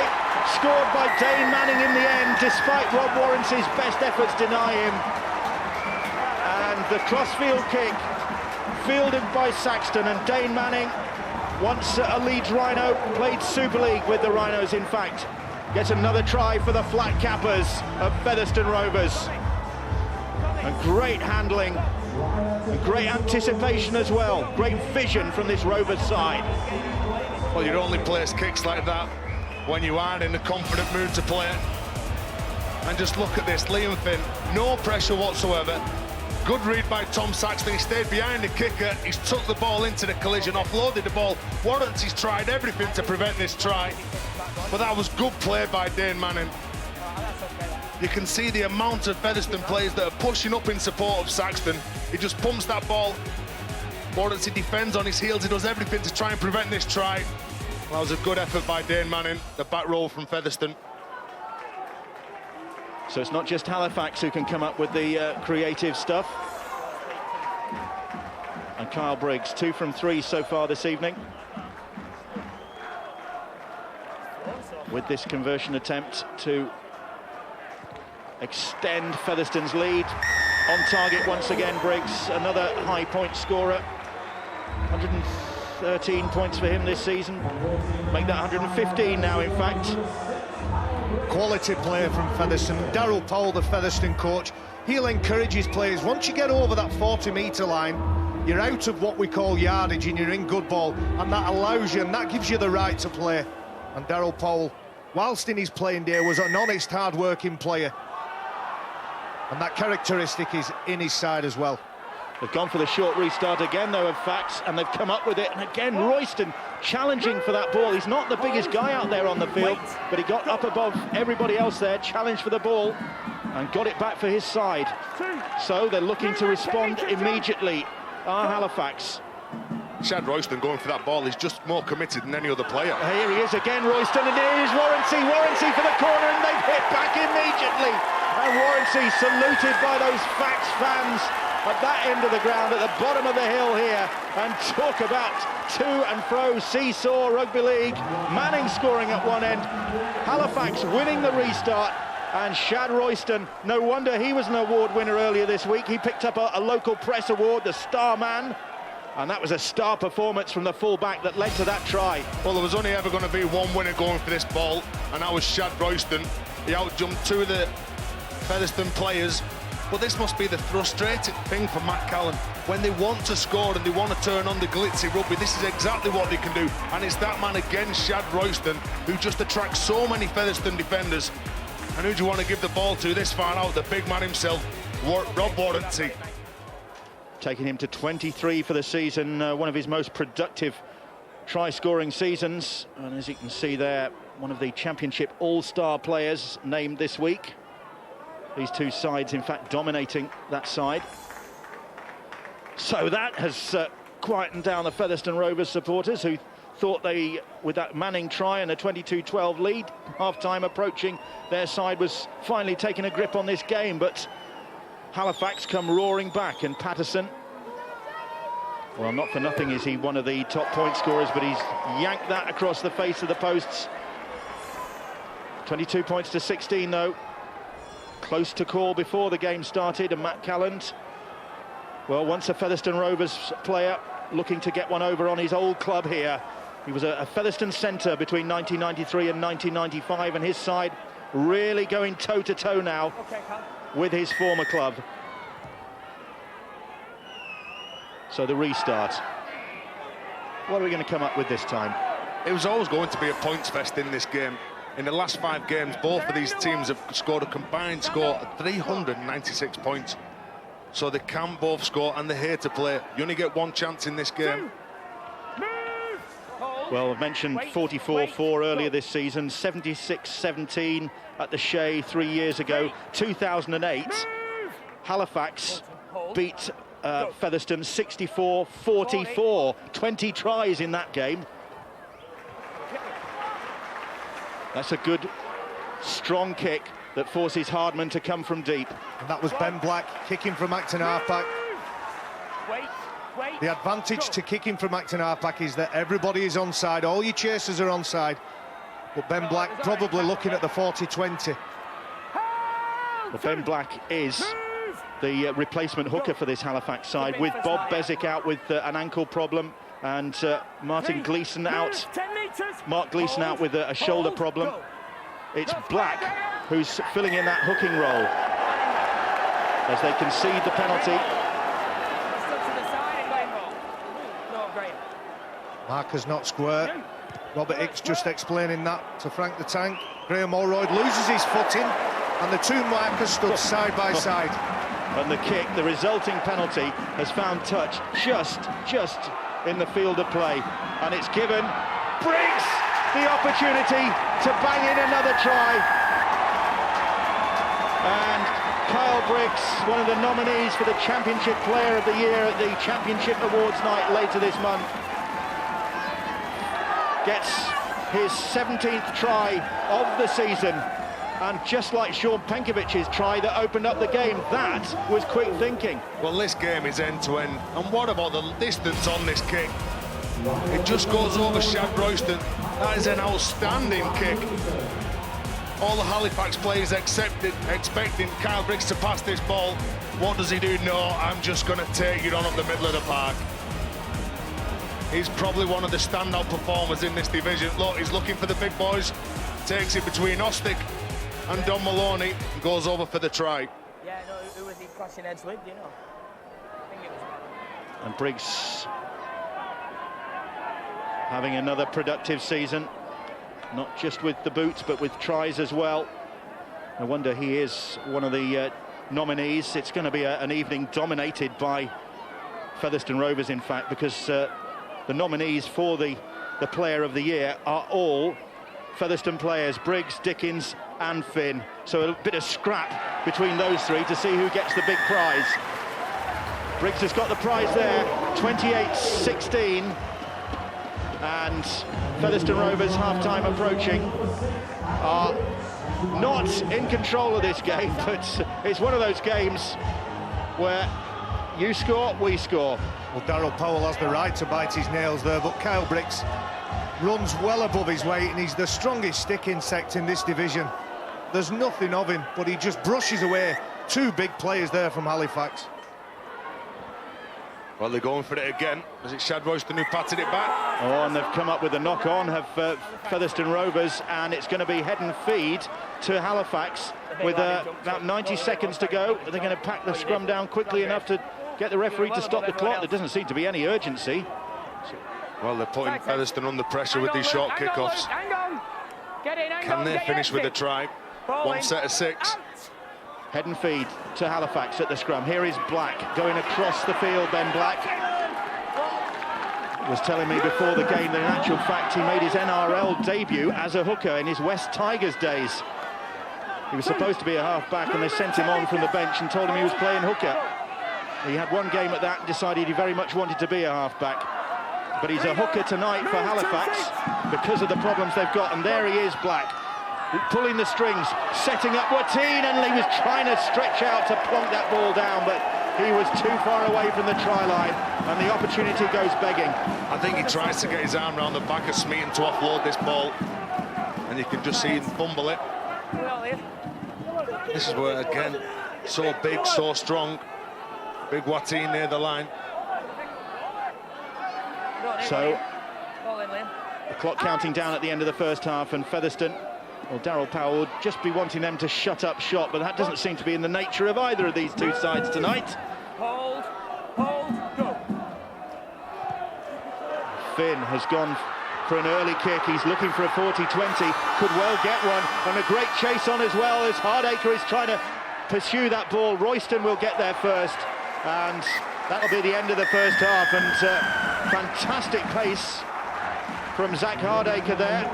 scored by Dane Manning in the end, despite Rob Warrence's best efforts deny him. And the crossfield kick fielded by Saxton, and Dane Manning, once a Leeds Rhino, played Super League with the Rhinos in fact, gets another try for the flat cappers of Featherstone Rovers. And great handling, and great anticipation as well. Great vision from this Rovers side. Well, you'd only place kicks like that when you aren't in a confident mood to play it. And just look at this, Liam Finn, no pressure whatsoever. Good read by Tom Saxton. He stayed behind the kicker. He's took the ball into the collision, offloaded the ball. Warrants, he's tried everything to prevent this try. But that was good play by Dane Manning. You can see the amount of Featherstone players that are pushing up in support of Saxton. He just pumps that ball. Warrants, he defends on his heels. He does everything to try and prevent this try. That was a good effort by Dane Manning, the back row from Featherstone. So it's not just Halifax who can come up with the creative stuff. And Kyle Briggs, 2 from 3 so far this evening. with this conversion attempt to extend Featherstone's lead. On target once again, Briggs, another high point scorer. 113 points for him this season. Make that 115 now, in fact. Quality player from Featherstone. Darryl Powell, the Featherstone coach, he'll encourage his players. Once you get over that 40-metre line, you're out of what we call yardage and you're in good ball, and that allows you and that gives you the right to play. And Darryl Powell, whilst in his playing day, was an honest, hard-working player, and that characteristic is in his side as well. They've gone for the short restart again, though, of Fax, and they've come up with it. And again, Royston challenging for that ball. He's not the biggest guy out there on the field, but he got up above everybody else there, challenged for the ball, and got it back for his side. So they're looking to respond immediately. Halifax. Shad Royston going for that ball. He's just more committed than any other player. Here he is again, Royston, and here is Warranty for the corner, and they've hit back immediately. And Warranty saluted by those Fax fans at that end of the ground, at the bottom of the hill here. And talk about to and fro seesaw rugby league. Manning scoring at one end, Halifax winning the restart, and Shad Royston, no wonder he was an award winner earlier this week. He picked up a local press award, the Star Man, and that was a star performance from the fullback that led to that try. Well, there was only ever going to be one winner going for this ball, and that was Shad Royston. He outjumped two of the Featherstone players. But this must be the frustrating thing for Matt Callan. When they want to score and they want to turn on the glitzy rugby, this is exactly what they can do. And it's that man again, Shad Royston, who just attracts so many Featherstone defenders. And who do you want to give the ball to this far out? The big man himself, Rob Warranty. Taking him to 23 for the season, one of his most productive try-scoring seasons. And as you can see there, one of the Championship All-Star players named this week. These two sides, in fact, dominating that side. So that has quietened down the Featherstone Rovers supporters, who thought they, with that Manning try and a 22-12 lead, half-time approaching, their side was finally taking a grip on this game. But Halifax come roaring back, and Patterson, well, not for nothing is he one of the top point scorers, but he's yanked that across the face of the posts. 22 points to 16, though. Close to call before the game started, and Matt Callan, well, once a Featherstone Rovers player looking to get one over on his old club here. He was a Featherstone centre between 1993 and 1995, and his side really going toe-to-toe now with his former club. So the restart. What are we going to come up with this time? It was always going to be a points fest in this game. In the last 5 games, both of these teams have scored a combined score of 396 points. So they can both score, and they're here to play. You only get one chance in this game. Well, I've mentioned 44-4 earlier this season, 76-17 at the Shea 3 years ago. 2008, Halifax beat Featherstone 64-44, 20 tries in that game. That's a good, strong kick that forces Hardman to come from deep. And that was Ben Black kicking from Acton halfback. The advantage to kicking from Acton halfback is that everybody is onside, all your chasers are onside. But Ben Black probably looking at the 40-20. Well, Ben Black is the replacement hooker for this Halifax side, with Bob Bezic out with an ankle problem, and Mark Gleeson out with a shoulder problem. It's Black who's filling in that hooking role as they concede the penalty. Markers not square. Robert Hicks just explaining that to Frank the Tank. Graham Allroyd loses his footing, and the two markers stood side by side. And the kick, the resulting penalty, has found touch just in the field of play, and it's given Briggs the opportunity to bang in another try. And Kyle Briggs, one of the nominees for the Championship Player of the Year at the Championship Awards night later this month, gets his 17th try of the season. And just like Sean Penkovic's try that opened up the game, that was quick thinking. Well, this game is end-to-end. And what about the distance on this kick? It just goes over Shad Royston. That is an outstanding kick. All the Halifax players expecting Kyle Briggs to pass this ball. What does he do? No, I'm just going to take it on up the middle of the park. He's probably one of the standout performers in this division. Look, he's looking for the big boys. Takes it between Ostick and Don Maloney and goes over for the try. Yeah, no, who was he crossing heads with, do you know? I think it was... And Briggs having another productive season, not just with the boots, but with tries as well. No wonder he is one of the nominees. It's going to be an evening dominated by Featherstone Rovers, in fact, because the nominees for the Player of the Year are all Featherstone players, Briggs, Dickens and Finn. So a bit of scrap between those three to see who gets the big prize. Briggs has got the prize there, 28-16. And Featherstone Rovers, half-time approaching, are not in control of this game, but it's one of those games where you score, we score. Well, Daryl Powell has the right to bite his nails there, but Kyle Briggs runs well above his weight, and he's the strongest stick insect in this division. There's nothing of him, but he just brushes away two big players there from Halifax. Well, they're going for it again. Was it Shad Royston who patted it back? Oh, and they've come up with a knock-on, have Featherstone Rovers, and it's going to be head and feed to Halifax with about 90 seconds to go. They're going to pack the scrum down quickly enough to get the referee to stop the clock. There doesn't seem to be any urgency. Well, they're putting Featherstone under pressure with these short kickoffs. Can they finish with a try? One set of 6. Head and feed to Halifax at the scrum. Here is Black going across the field. Ben Black was telling me before the game that in actual fact he made his NRL debut as a hooker in his West Tigers days. He was supposed to be a half-back and they sent him on from the bench and told him he was playing hooker. He had one game at that and decided he very much wanted to be a half-back. But he's a hooker tonight for Halifax because of the problems they've got. And there he is, Black, pulling the strings, setting up Watine, and he was trying to stretch out to plonk that ball down, but he was too far away from the try line, and the opportunity goes begging. I think he tries to get his arm around the back of Smeaton to offload this ball, and you can just see him fumble it. This is where, again, so big, so strong. Big Watine near the line. So, the clock counting down at the end of the first half, and Featherstone, well, Daryl Powell would just be wanting them to shut up shop, but that doesn't seem to be in the nature of either of these two sides tonight. Hold, go. Finn has gone for an early kick. He's looking for a 40-20, could well get one, and a great chase on as well as Hardacre is trying to pursue that ball. Royston will get there first, and that'll be the end of the first half. And fantastic pace from Zach Hardacre there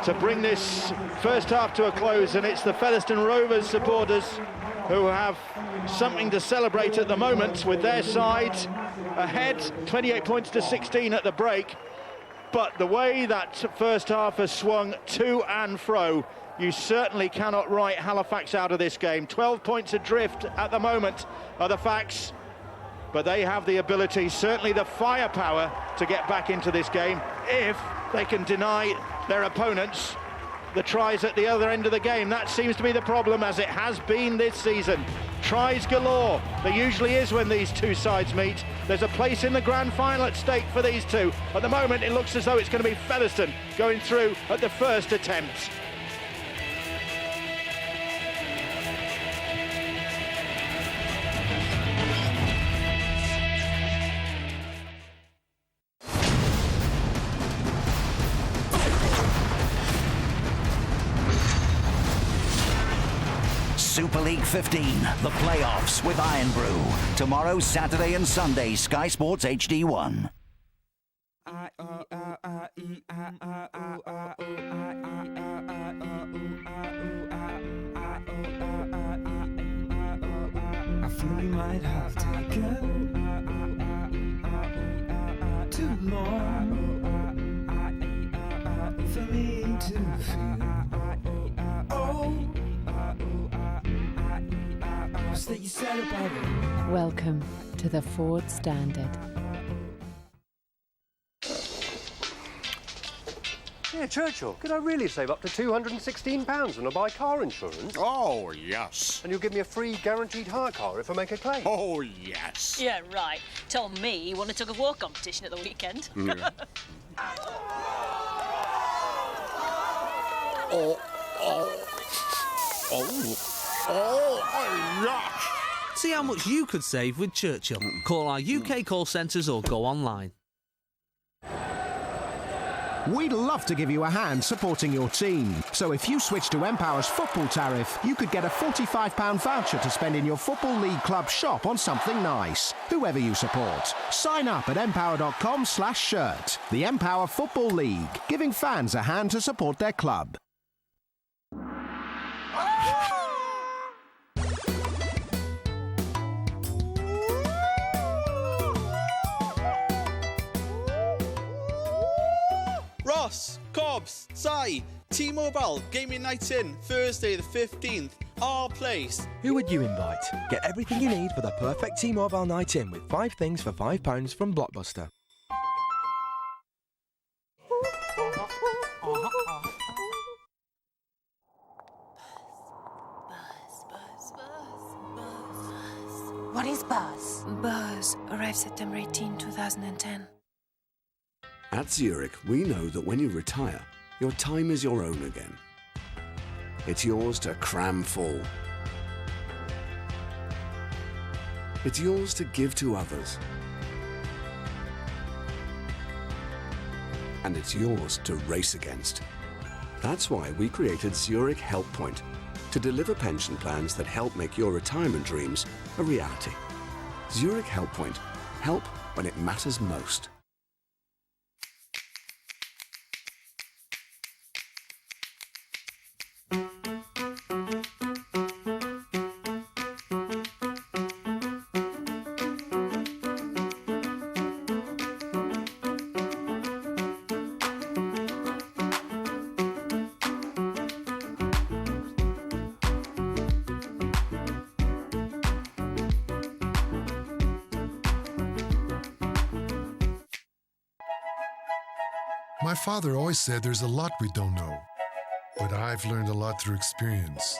to bring this first half to a close, and it's the Featherstone Rovers supporters who have something to celebrate at the moment with their side ahead, 28 points to 16 at the break. But the way that first half has swung to and fro, you certainly cannot write Halifax out of this game. 12 points adrift at the moment are the facts, but they have the ability, certainly the firepower, to get back into this game if they can deny their opponents the tries at the other end of the game. That seems to be the problem, as it has been this season. Tries galore. There usually is when these two sides meet. There's a place in the grand final at stake for these two. At the moment, it looks as though it's going to be Featherstone going through at the first attempt. Super League 15, the playoffs with Irn-Bru. Tomorrow, Saturday and Sunday, Sky Sports HD1. I feel we might have taken too long for me to feel. That you said about it. Welcome to the Ford Standard. Yeah, Churchill, could I really save up to £216 when I buy car insurance? Oh, yes. And you'll give me a free guaranteed hire car if I make a claim? Oh, yes. Yeah, right. Told me you won a tug of war competition at the weekend. Yeah. Oh, yuck. See how much you could save with Churchill. Call our UK call centres or go online. We'd love to give you a hand supporting your team. So if you switch to Empower's football tariff, you could get a £45 voucher to spend in your Football League club shop on something nice. Whoever you support. Sign up at empower.com/shirt. The Empower Football League, giving fans a hand to support their club. Ross, Cobbs, Si, T-Mobile Gaming Night In, Thursday the 15th, our place. Who would you invite? Get everything you need for the perfect T-Mobile night in with 5 things for £5 from Blockbuster. What is Buzz? Buzz arrived September 18, 2010. At Zurich, we know that when you retire, your time is your own again. It's yours to cram full. It's yours to give to others. And it's yours to race against. That's why we created Zurich Help Point, to deliver pension plans that help make your retirement dreams a reality. Zurich Help Point. Help when it matters most. My father always said there's a lot we don't know, but I've learned a lot through experience.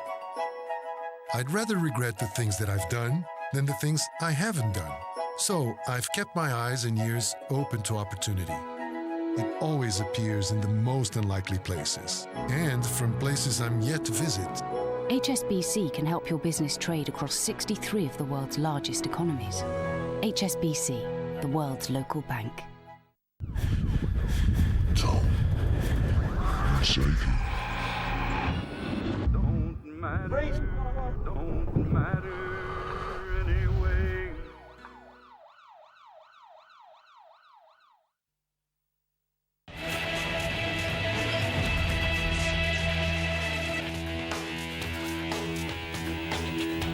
I'd rather regret the things that I've done than the things I haven't done. So I've kept my eyes and ears open to opportunity. It always appears in the most unlikely places and from places I'm yet to visit. HSBC can help your business trade across 63 of the world's largest economies. HSBC, the world's local bank. Don't matter anyway.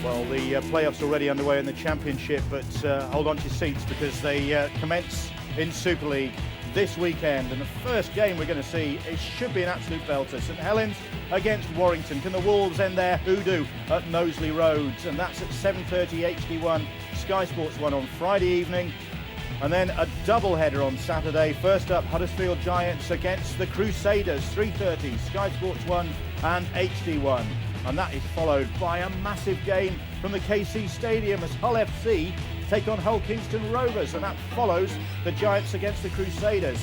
Well, the playoffs already underway in the Championship, but hold on to your seats because they commence in Super League this weekend. And the first game we're going to see, it should be an absolute belter. St Helens against Warrington. Can the Wolves end their hoodoo at Knowsley Roads? And that's at 7:30 HD1, Sky Sports 1 on Friday evening. And then a double-header on Saturday. First up, Huddersfield Giants against the Crusaders, 3:30, Sky Sports 1 and HD1. And that is followed by a massive game from the KC Stadium as Hull FC take on Hull Kingston Rovers, and that follows the Giants against the Crusaders.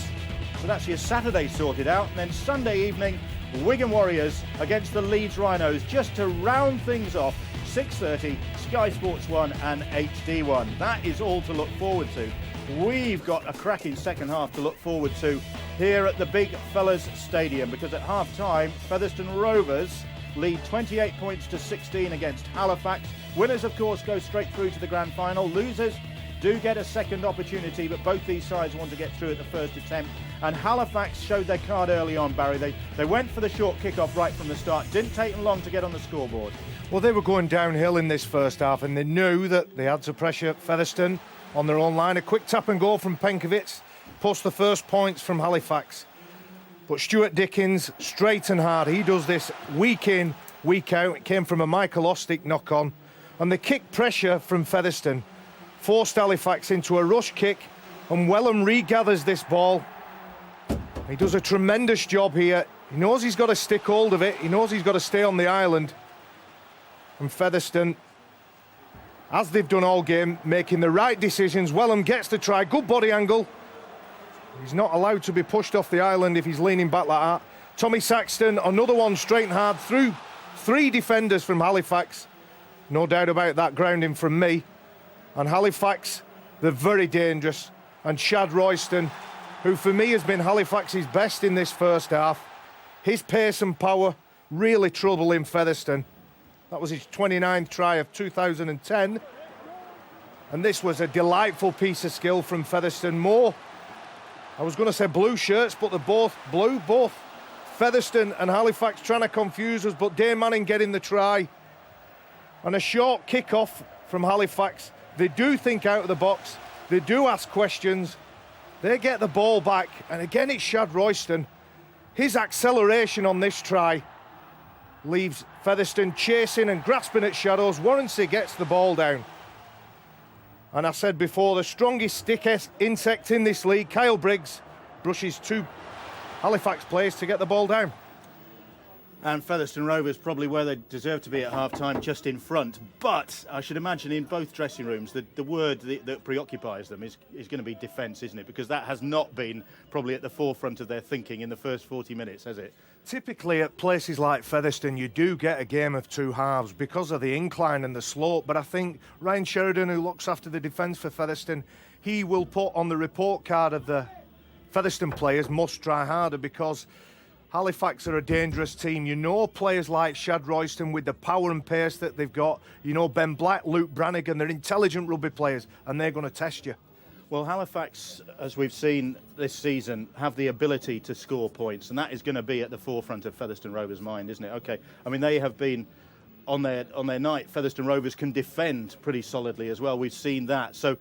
So that's your Saturday sorted out. And then Sunday evening, Wigan Warriors against the Leeds Rhinos, just to round things off, 6:30, Sky Sports 1 and HD1. That is all to look forward to. We've got a cracking second half to look forward to here at the Big Fellas Stadium, because at half-time, Featherstone Rovers lead 28 points to 16 against Halifax. Winners, of course, go straight through to the grand final. Losers do get a second opportunity, but both these sides want to get through at the first attempt. And Halifax showed their card early on, Barry. They went for the short kick-off right from the start. Didn't take them long to get on the scoreboard. Well, they were going downhill in this first half, and they knew that they had to pressure Featherstone on their own line. A quick tap and goal from Penkovic post the first points from Halifax. But Stuart Dickens, straight and hard, he does this week in, week out. It came from a Michael Ostick knock-on. And the kick pressure from Featherstone forced Halifax into a rush kick, and Wellham regathers this ball. He does a tremendous job here. He knows he's got to stick hold of it. He knows he's got to stay on the island. And Featherstone, as they've done all game, making the right decisions. Wellham gets the try. Good body angle. He's not allowed to be pushed off the island if he's leaning back like that. Tommy Saxton, another one straight and hard through 3 defenders from Halifax. No doubt about that grounding from me. And Halifax, they're very dangerous. And Shad Royston, who for me has been Halifax's best in this first half. His pace and power really troubling Featherstone. That was his 29th try of 2010. And this was a delightful piece of skill from Featherstone. More, I was going to say blue shirts, but they're both blue, both Featherstone and Halifax trying to confuse us, but Dane Manning getting the try. And a short kick-off from Halifax. They do think out of the box. They do ask questions. They get the ball back. And again, it's Shad Royston. His acceleration on this try leaves Featherstone chasing and grasping at shadows. Warrancy gets the ball down. And I said before, the strongest stick insect in this league, Kyle Briggs, brushes 2 Halifax players to get the ball down. And Featherstone Rovers probably where they deserve to be at half-time, just in front. But I should imagine in both dressing rooms, the word that preoccupies them is going to be defence, isn't it? Because that has not been probably at the forefront of their thinking in the first 40 minutes, has it? Typically at places like Featherstone, you do get a game of 2 halves because of the incline and the slope. But I think Ryan Sheridan, who looks after the defence for Featherstone, he will put on the report card of the Featherstone players, must try harder, because Halifax are a dangerous team. You know players like Shad Royston with the power and pace that they've got. You know Ben Black, Luke Brannigan, they're intelligent rugby players and they're going to test you. Well, Halifax, as we've seen this season, have the ability to score points, and that is going to be at the forefront of Featherstone Rovers' mind, isn't it? Okay, I mean, they have been on their night. Featherstone Rovers can defend pretty solidly as well. We've seen that. So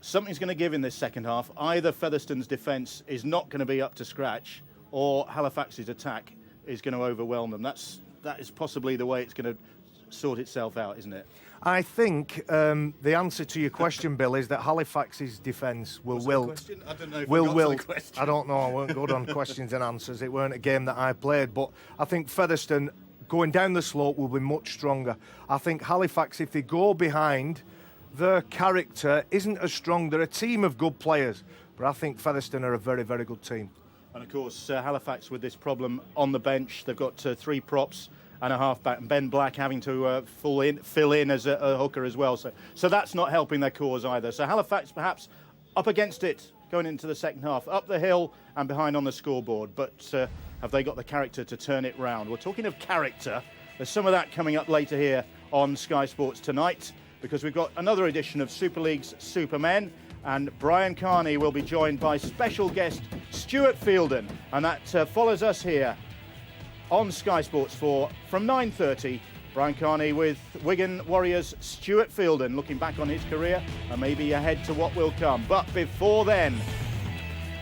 something's going to give in this second half. Either Featherstone's defence is not going to be up to scratch, or Halifax's attack is going to overwhelm them. That is possibly the way it's going to sort itself out, isn't it? I think the answer to your question, Bill, is that Halifax's defence will wilt. I don't know if will I got wilt. to the question. I don't know. I weren't good on questions and answers. It weren't a game that I played. But I think Featherstone, going down the slope, will be much stronger. I think Halifax, if they go behind, their character isn't as strong. They're a team of good players. But I think Featherstone are a very, very good team. And of course, Halifax with this problem on the bench. They've got 3 props and a half-back, and Ben Black having to fill in as a hooker as well. So that's not helping their cause either. So Halifax perhaps up against it going into the second half, up the hill and behind on the scoreboard. But have they got the character to turn it round? We're talking of character. There's some of that coming up later here on Sky Sports tonight, because we've got another edition of Super League's Supermen, and Brian Carney will be joined by special guest Stuart Fielden, and that follows us here on Sky Sports 4 from 9:30. Brian Carney with Wigan Warriors' Stuart Fielden, looking back on his career and maybe ahead to what will come. But before then,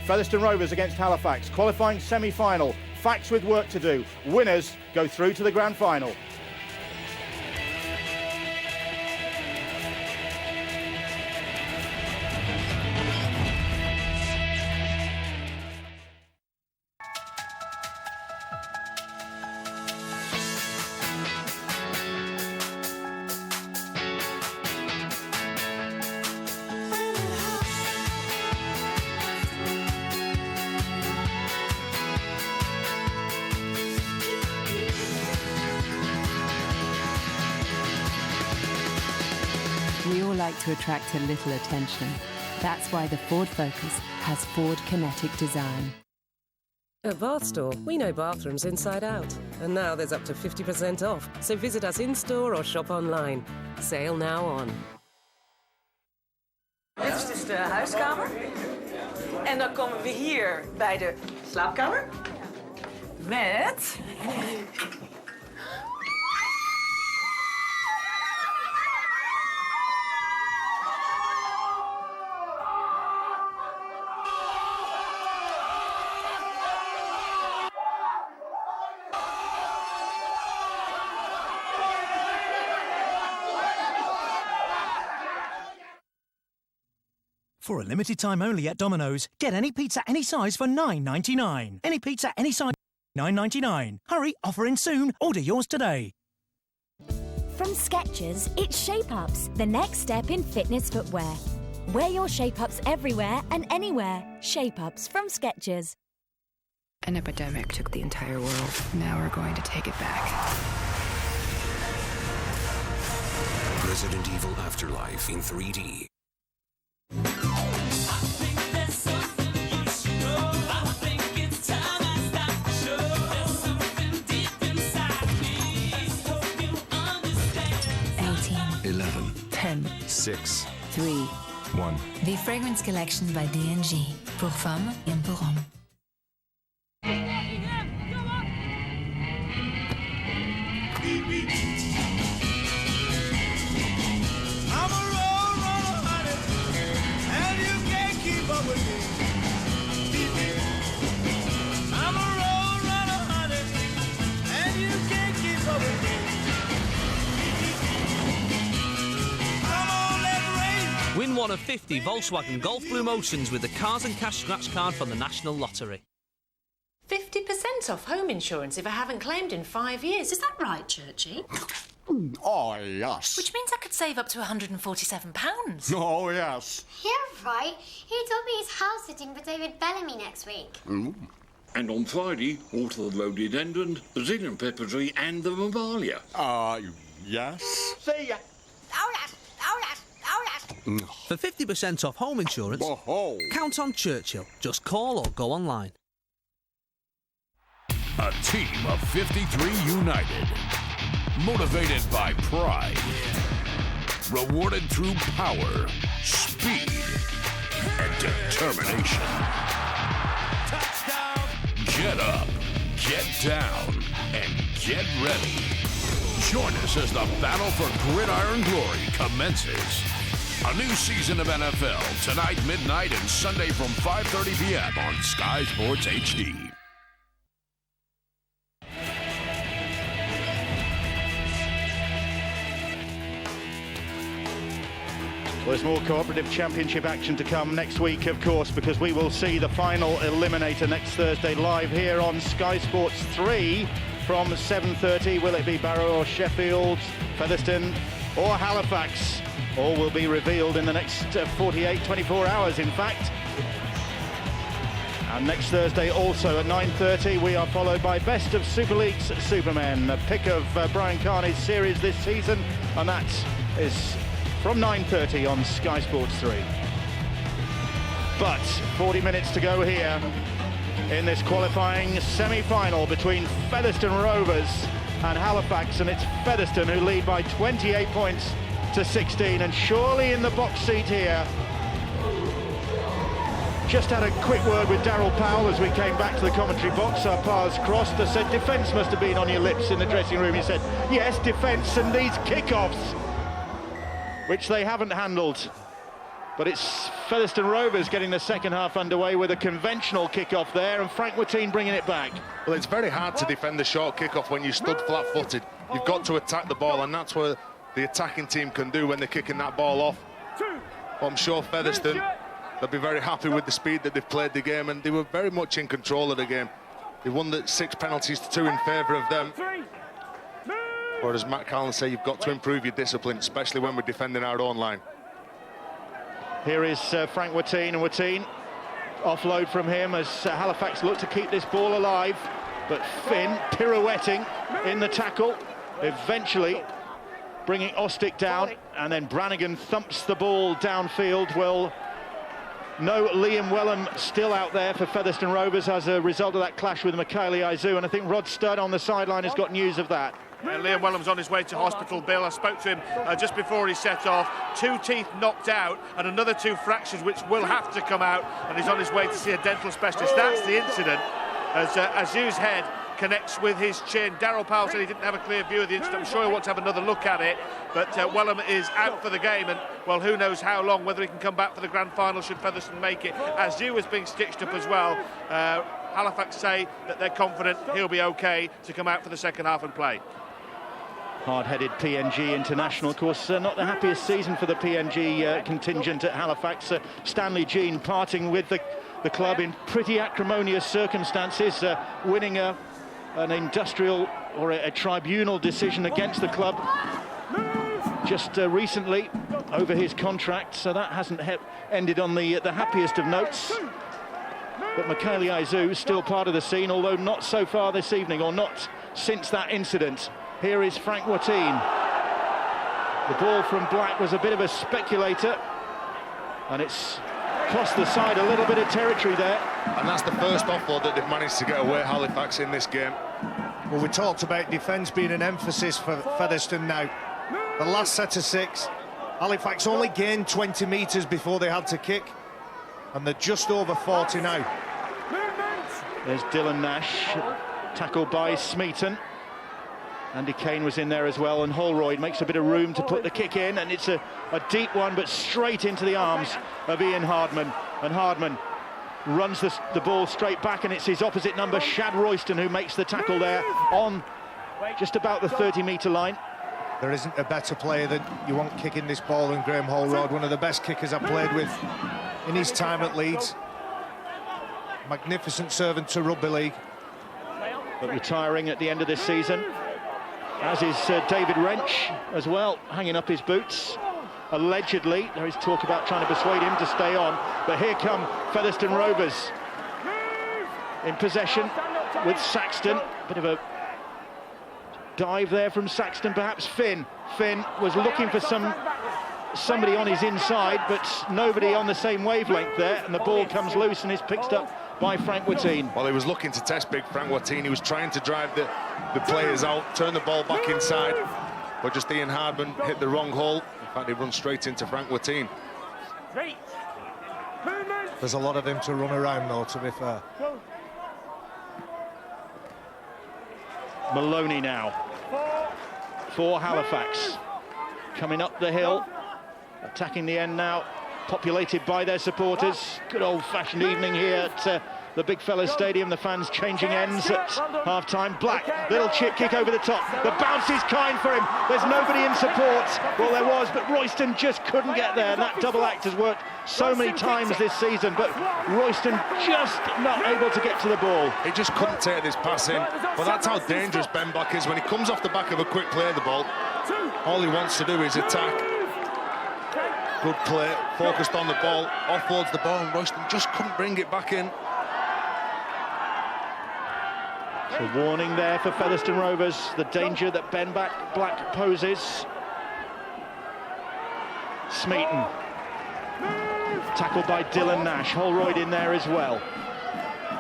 Featherstone Rovers against Halifax, qualifying semi-final. Facts with work to do. Winners go through to the grand final. We all like to attract a little attention. That's why the Ford Focus has Ford Kinetic Design. At Bath Store, we know bathrooms inside out. And now there's up to 50% off. So visit us in-store or shop online. Sale now on. Dit is dus de huiskamer. En dan komen we hier bij de slaapkamer. Met... For a limited time only at Domino's, get any pizza any size for $9.99. Any pizza any size, $9.99. Hurry, offer in soon. Order yours today. From Skechers, it's Shape Ups, the next step in fitness footwear. Wear your Shape Ups everywhere and anywhere. Shape Ups from Skechers. An epidemic took the entire world. Now we're going to take it back. Resident Evil Afterlife in 3D. 11, 10, 6, 3, 1. The Fragrance Collection by D&G. Pour femmes et pour hommes. I'm a road runner, honey, and you can't keep up with me. I'm a road runner, honey, and you can't keep up with me. Win one of 50 Volkswagen Golf Blue Motions with the Cars and Cash scratch card from the National Lottery. 50% off home insurance if I haven't claimed in 5 years. Is that right, Churchy? Oh, yes. Which means I could save up to £147. Oh, yes. Yeah, right. He told me he's house sitting for David Bellamy next week. And on Friday, also the rhododendron, Brazilian pepper tree, and the mammalia. Yes. See ya. Oh, yes. Oh, yes. Oh, yes. For 50% off home insurance, count on Churchill. Just call or go online. A team of 53 united. Motivated by pride. Rewarded through power, speed, and determination. Get up, get down, and get ready. Join us as the battle for gridiron glory commences. A new season of NFL, tonight midnight and Sunday from 5:30 p.m. on Sky Sports HD. Well, there's more Cooperative Championship action to come next week, of course, because we will see the final eliminator next Thursday live here on Sky Sports 3 from 7:30. Will it be Barrow or Sheffield, Featherstone or Halifax? All will be revealed in the next 24 hours, in fact. And next Thursday also at 9:30, we are followed by Best of Super League's Supermen, a pick of Brian Carney's series this season, and that is from 9:30 on Sky Sports 3. But 40 minutes to go here in this qualifying semi-final between Featherstone Rovers and Halifax, and it's Featherstone who lead by 28 points to 16, and surely in the box seat here. Just had a quick word with Daryl Powell as we came back to the commentary box. Our paths crossed. I said, defence must have been on your lips in the dressing room. He said, yes, defence and these kickoffs, which they haven't handled. But it's Featherstone Rovers getting the second half underway with a conventional kickoff there, and Frank Watine bringing it back. Well, it's very hard to defend the short kickoff when you stood flat-footed. You've got to attack the ball, and that's what the attacking team can do when they're kicking that ball off. Well, I'm sure Featherstone, they'll be very happy with the speed that they've played the game, and they were very much in control of the game. They won the 6 penalties to 2 in favour of them. Or as Matt Callan say, you've got to improve your discipline, especially when we're defending our own line. Here is Frank Watine, and Watine, offload from him as Halifax look to keep this ball alive. But Finn pirouetting in the tackle, eventually bringing Ostick down, and then Brannigan thumps the ball downfield. Well, no Liam Wellham still out there for Featherstone Rovers as a result of that clash with Mikhaili Aizu, and I think Rod Studd on the sideline has got news of that. Liam Wellham's on his way to hospital, Bill. I spoke to him just before he set off. 2 teeth knocked out and another 2 fractures which will have to come out, and he's on his way to see a dental specialist. That's the incident as Aizu's head connects with his chin. Daryl Powell said he didn't have a clear view of the incident. I'm sure he'll want to have another look at it, but Wellham is out for the game, and well, who knows how long, whether he can come back for the grand final should Featherstone make it. Aizu is being stitched up as well. Halifax say that they're confident he'll be okay to come out for the second half and play. Hard-headed PNG international, of course, not the happiest season for the PNG contingent at Halifax. Stanley Jean parting with the club in pretty acrimonious circumstances, winning an industrial or a tribunal decision against the club just recently over his contract, so that hasn't ended on the happiest of notes. But Michaeli Aizu still part of the scene, although not so far this evening, or not since that incident. Here is Frank Watine. The ball from Black was a bit of a speculator, and it's crossed the side, a little bit of territory there. And that's the first offload that they've managed to get away, Halifax, in this game. Well, we talked about defence being an emphasis for Featherstone now. The last set of 6, Halifax only gained 20 metres before they had to kick, and they're just over 40 now. There's Dylan Nash, tackled by Smeaton. Andy Kane was in there as well, and Holroyd makes a bit of room to put the kick in, and it's a deep one, but straight into the arms of Ian Hardman. And Hardman runs the ball straight back, and it's his opposite number, Shad Royston, who makes the tackle there on just about the 30-metre line. There isn't a better player that you want kicking this ball than Graham Holroyd, one of the best kickers I've played with in his time at Leeds. Magnificent servant to rugby league. But retiring at the end of this season, as is David Wrench as well, hanging up his boots. Allegedly, there is talk about trying to persuade him to stay on, but here come Featherstone Rovers in possession with Saxton. Bit of a dive there from Saxton, perhaps. Finn was looking for somebody on his inside, but nobody on the same wavelength there, and the ball comes loose and is picked up by Frank Watine. Well, he was looking to test big Frank Watine. He was trying to drive the players out, turn the ball back inside, but just Ian Hardman hit the wrong hole. In fact, he runs straight into Frank Watine. There's a lot of him to run around, though, to be fair. Maloney now for Halifax, coming up the hill, attacking the end now, populated by their supporters. Good old-fashioned evening here at the Big Fellas Stadium. The fans changing ends at half-time. Black, little chip kick over the top. The bounce is kind for him. There's nobody in support. Well, there was, but Royston just couldn't get there. And that double act has worked so many times this season, but Royston just not able to get to the ball. He just couldn't take this pass in. But that's how dangerous Ben Black is. When he comes off the back of a quick play of the ball, all he wants to do is attack. Good play, focused on the ball, offloads the ball, and Royston just couldn't bring it back in. So warning there for Featherstone Rovers, the danger that Ben Black poses. Smeaton, tackled by Dylan Nash. Holroyd in there as well.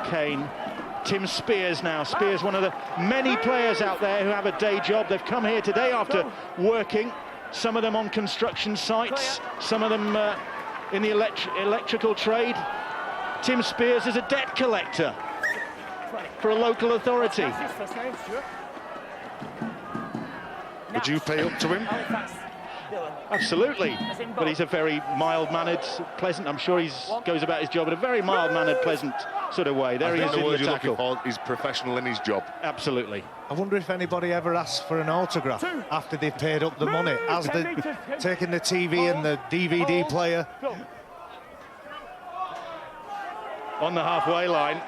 Kane. Tim Spears now. Spears, one of the many players out there who have a day job. They've come here today after working. Some of them on construction sites, some of them in the electrical trade. Tim Spears is a debt collector for a local authority. Would you pay up to him? Absolutely, but he's a very mild-mannered, pleasant. I'm sure he goes about his job in a very mild-mannered, pleasant sort of way. There he is in the tackle. He's professional in his job. Absolutely. I wonder if anybody ever asks for an autograph after they've paid up the money, as they're taking the TV and the DVD player. On the halfway line,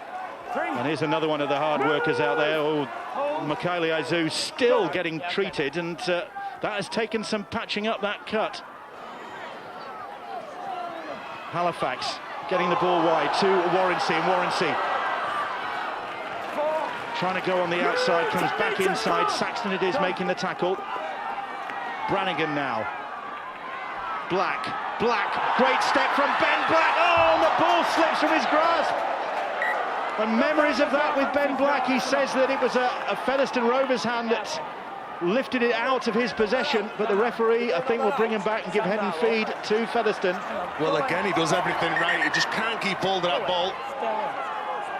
and here's another one of the hard workers out there. Oh, Michaeli Aizu still getting treated, and that has taken some patching up that cut. Halifax getting the ball wide to Warrency, and Warrency trying to go on the outside, comes back inside. Saxton it is making the tackle. Brannigan now. Black, great step from Ben Black. Oh, and the ball slips from his grasp. And memories of that with Ben Black. He says that it was a Featherstone Rovers hand that lifted it out of his possession, but the referee, I think, will bring him back and give head and feed to Featherstone. Well, again, he does everything right. He just can't keep hold of that ball.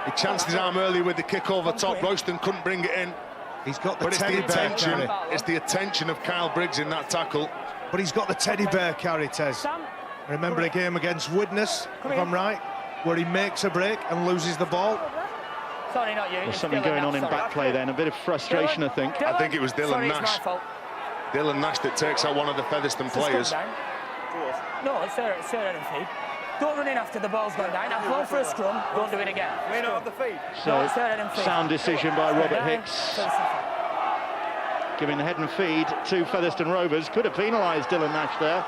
He chanced his arm early with the kick over top. Royston couldn't bring it in. He's got the but teddy bear carry. It's the attention of Kyle Briggs in that tackle. But he's got the teddy bear carry, Tez. I remember a game against Widnes, if I'm right, where he makes a break and loses the ball. There's something going on in back play then, a bit of frustration, I think. I think it was Dylan Nash. Dylan Nash that takes out one of the Featherstone players. No, it's there and feed. Don't run in after the ball's gone down. I've gone for a scrum. Don't do it again. We're not the feed. So, sound decision by Robert Hicks. Giving the head and feed to Featherstone Rovers. Could have penalised Dylan Nash there.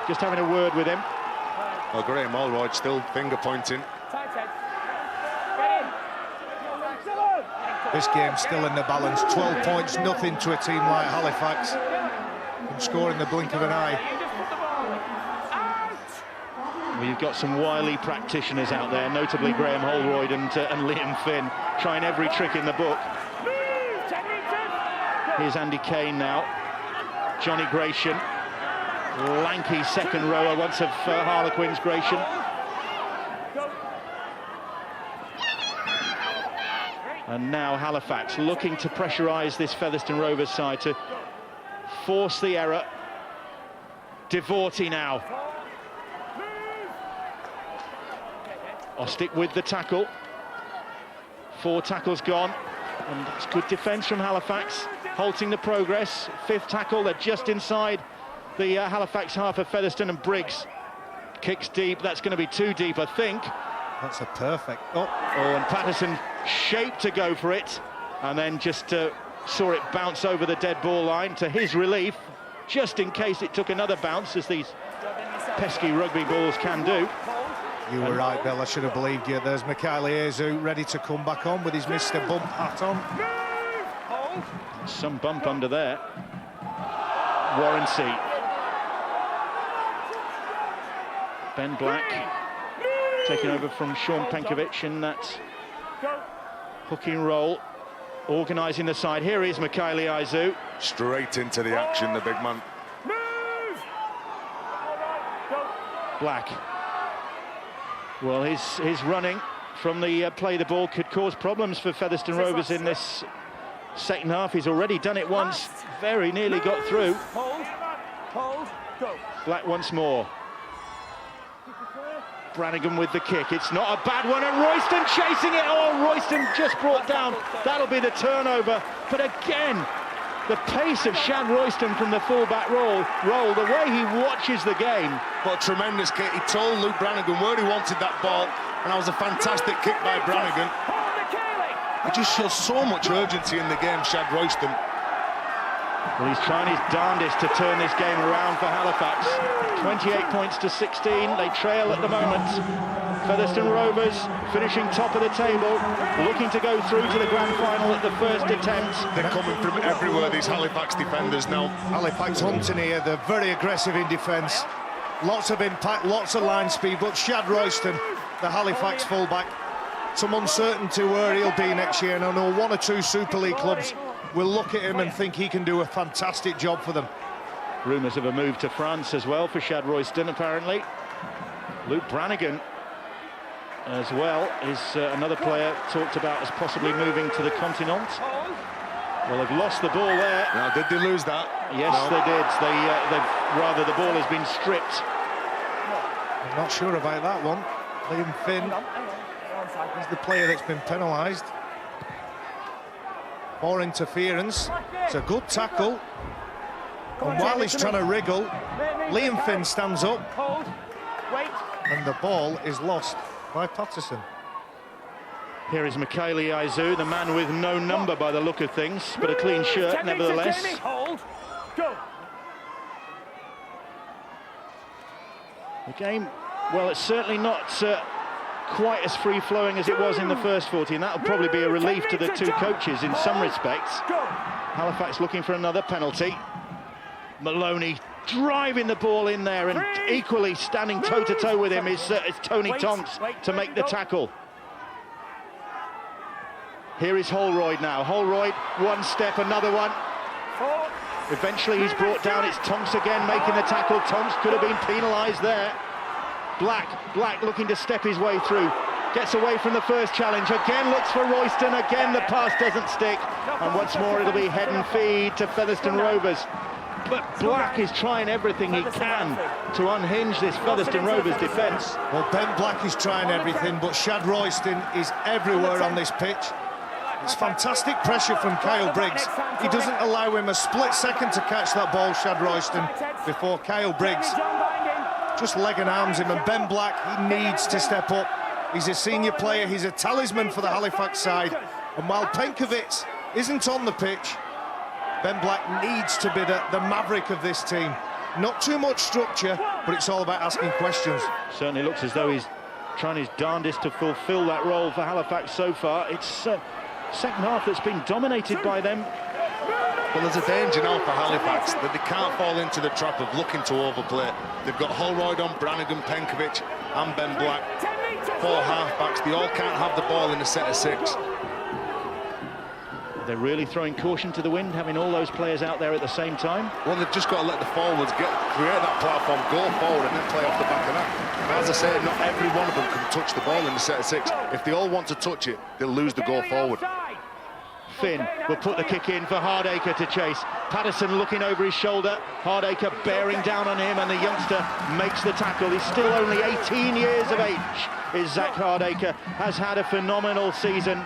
Just having a word with him. Well, Graham Holroyd still finger pointing. This game's still in the balance. 12 points, nothing to a team like Halifax. From scoring the blink of an eye. Well, you've got some wily practitioners out there, notably Graham Holroyd and Liam Finn, trying every trick in the book. Here's Andy Kane now. Johnny Gratian, lanky second rower, once of Harlequins Gratian. And now Halifax looking to pressurise this Featherstone Rovers side to force the error. Devorty now. Ostick with the tackle. 4 tackles gone. And it's good defence from Halifax, halting the progress. 5th tackle, they're just inside the Halifax half of Featherstone, and Briggs kicks deep. That's going to be too deep, I think. That's a perfect... Oh, and Patterson shaped to go for it, and then just saw it bounce over the dead ball line, to his relief, just in case it took another bounce, as these pesky rugby balls can do. You were right, Bill, I should have believed you. There's Mikhail Ezu ready to come back on with his Mr. Bump hat on. Some bump under there. Warranty. Ben Black taking over from Sean Penkovic in that hooking roll, organising the side. Here is Mikhail Ezu. Straight into the action, the big man. Black. Well, his running from the play the ball could cause problems for Featherstone Rovers in this second half. He's already done it once, very nearly got through. Hold, go. Black once more. Brannigan with the kick. It's not a bad one, and Royston chasing it. Oh, Royston just brought down. That'll be the turnover. But again, the pace of Shad Royston from the full-back roll, the way he watches the game. But tremendous kick. He told Luke Brannigan where he wanted that ball, and that was a fantastic kick by Brannigan. He just shows so much urgency in the game, Shad Royston. Well, he's trying his darndest to turn this game around for Halifax. 28 points to 16. They trail at the moment. Featherstone Rovers finishing top of the table, looking to go through to the grand final at the first attempt. They're coming from everywhere, these Halifax defenders now. Halifax hunting here, they're very aggressive in defence. Lots of impact, lots of line speed, but Shad Royston, the Halifax fullback, some uncertainty where he'll be next year, and I know 1 or 2 Super League clubs will look at him and think he can do a fantastic job for them. Rumours of a move to France as well for Shad Royston, apparently. Luke Brannigan as well is another player talked about as possibly moving to the continent. Well, they've lost the ball there. Now, did they lose that? Yes, no. They did. Rather, the ball has been stripped. I'm not sure about that one. Liam Finn is the player that's been penalised. For interference. It's a good tackle. And while he's trying to wriggle, Liam Finn stands up. And the ball is lost by Patterson. Here is Mikhail Ezu, the man with no number by the look of things, but a clean shirt nevertheless. The game, well, it's certainly not quite as free-flowing as it was in the first 40, and that'll probably be a relief to the 2 coaches in some respects. Halifax looking for another penalty. Maloney driving the ball in there, and equally standing toe-to-toe with him is Tony Tonks to make the tackle. Here is Holroyd now. Holroyd, one step, another one. Eventually he's brought down. It's Tonks again making the tackle. Tonks could have been penalised there. Black looking to step his way through. Gets away from the first challenge. Again looks for Royston. Again the pass doesn't stick. And once more it'll be head and feed to Featherstone Rovers. But Black is trying everything he can to unhinge this Featherstone Rovers defence. Well, Ben Black is trying everything, but Shad Royston is everywhere on this pitch. It's fantastic pressure from Kyle Briggs. He doesn't allow him a split second to catch that ball, Shad Royston, before Kyle Briggs just leg and arms him. And Ben Black, he needs to step up. He's a senior player, he's a talisman for the Halifax side. And while Penkovic isn't on the pitch, Ben Black needs to be the maverick of this team. Not too much structure, but it's all about asking questions. Certainly looks as though he's trying his darndest to fulfil that role for Halifax so far. It's second half that's been dominated by them. Well, there's a danger now for Halifax that they can't fall into the trap of looking to overplay. They've got Holroyd on, Brannigan, Penkovic and Ben Black. 4 half-backs, they all can't have the ball in a set of 6. They're really throwing caution to the wind, having all those players out there at the same time. Well, they've just got to let the forwards create that platform, go forward and then play off the back of that. But as I say, not every one of them can touch the ball in the set of 6. If they all want to touch it, they'll lose the go forward. Finn will put the kick in for Hardacre to chase. Patterson looking over his shoulder. Hardacre bearing down on him, and the youngster makes the tackle. He's still only 18 years of age, is Zach Hardacre. Has had a phenomenal season.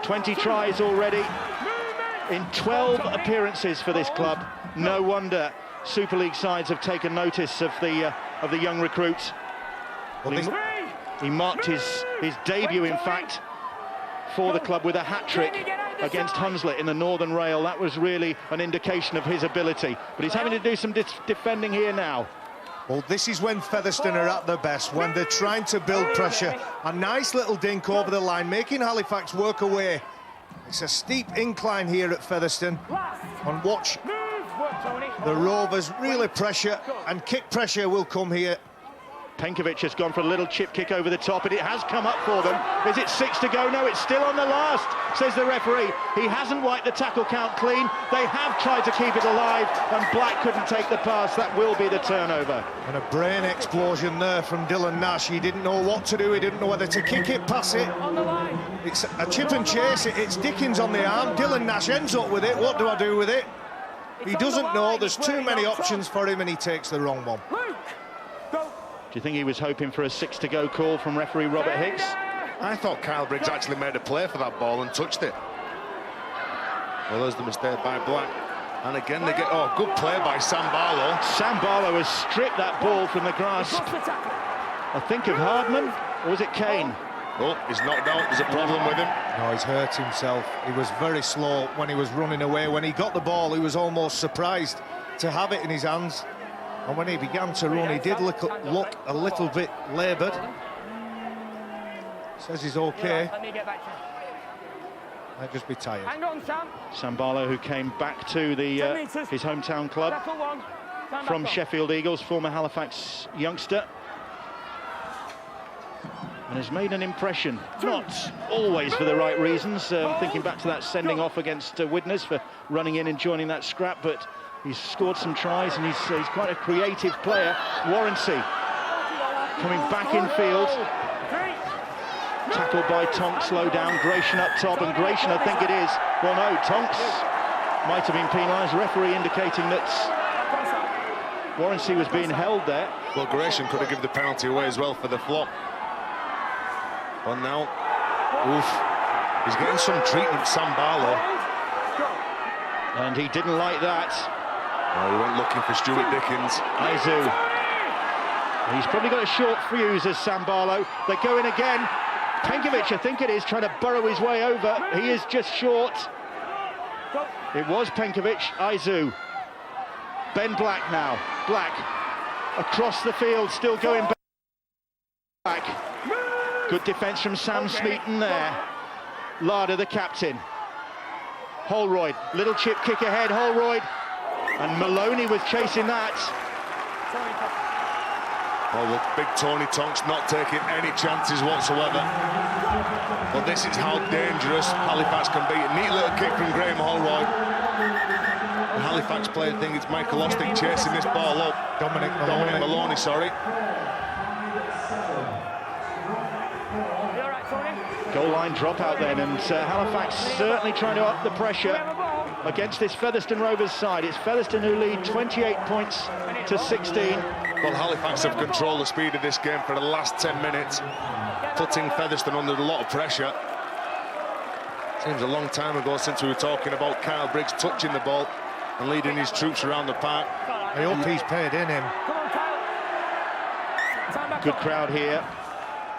20 tries already in 12 appearances for this club. No wonder Super League sides have taken notice of the young recruits. Well, he marked his debut, in fact, for the club with a hat-trick against Hunslet in the Northern Rail. That was really an indication of his ability. But he's having to do some defending here now. Well, this is when Featherstone are at their best, when they're trying to build pressure. A nice little dink over the line, making Halifax work away. It's a steep incline here at Featherstone. And watch the Rovers really pressure, and kick pressure will come here. Penkovic has gone for a little chip kick over the top, and it has come up for them. Is it 6 to go? No, it's still on the last, says the referee. He hasn't wiped the tackle count clean. They have tried to keep it alive, and Black couldn't take the pass. That will be the turnover. And a brain explosion there from Dylan Nash. He didn't know what to do. He didn't know whether to kick it, pass it. It's a chip and chase. It's Dickens on the arm. Dylan Nash ends up with it. What do I do with it? He doesn't know. There's too many options for him, and he takes the wrong one. Do you think he was hoping for a 6 to go call from referee Robert Hicks? I thought Kyle Briggs actually made a play for that ball and touched it. Well, there's the mistake by Black. And again they get, oh, good play by Sam Barlow. Sam Barlow has stripped that ball from the grasp. I think of Hardman, or was it Kane? Oh, he's knocked out, there's a problem with him. No, he's hurt himself. He was very slow when he was running away. When he got the ball, he was almost surprised to have it in his hands. And when he began to run, he did look a little bit laboured. Says he's okay. Might just be tired. Hang on, Sam. Sam Barlow, who came back to his hometown club from Sheffield Eagles, former Halifax youngster. And has made an impression, not always for the right reasons. Thinking back to that sending off against Widnes for running in and joining that scrap, but he's scored some tries, and he's quite a creative player. Warrensey coming back in field. Tackled by Tonks, low down, Gratian up top, and Gratian, I think it is. Well, no, Tonks might have been penalised. Referee indicating that Warrensey was being held there. Well, Gratian could have given the penalty away as well for the flop. Well, now, oof, he's getting some treatment, Sam Barlow. And he didn't like that. Well, he went looking for Stuart Dickens. Izu. He's probably got a short fuse as Sam Barlow. They go in again. Penkovic, I think it is, trying to burrow his way over. He is just short. It was Penkovic. Izu. Ben Black now. Black across the field, still going back. Good defence from Sam Smeaton there. Larder, the captain. Holroyd, little chip kick ahead, Holroyd. And Maloney was chasing that. Oh, look, big Tony Tonks not taking any chances whatsoever. Well, this is how dangerous Halifax can be. A neat little kick from Graham Holroyd. The Halifax player think it's Michael Ostick chasing this ball up. Dominic Maloney, sorry. Goal line dropout then, and Halifax certainly trying to up the pressure against this Featherstone Rovers side. It's Featherstone who lead 28 points to 16. Well, Halifax have controlled the speed of this game for the last 10 minutes, putting Featherstone under a lot of pressure. Seems a long time ago since we were talking about Kyle Briggs touching the ball and leading his troops around the park. I hope he's paid in him. Good crowd here,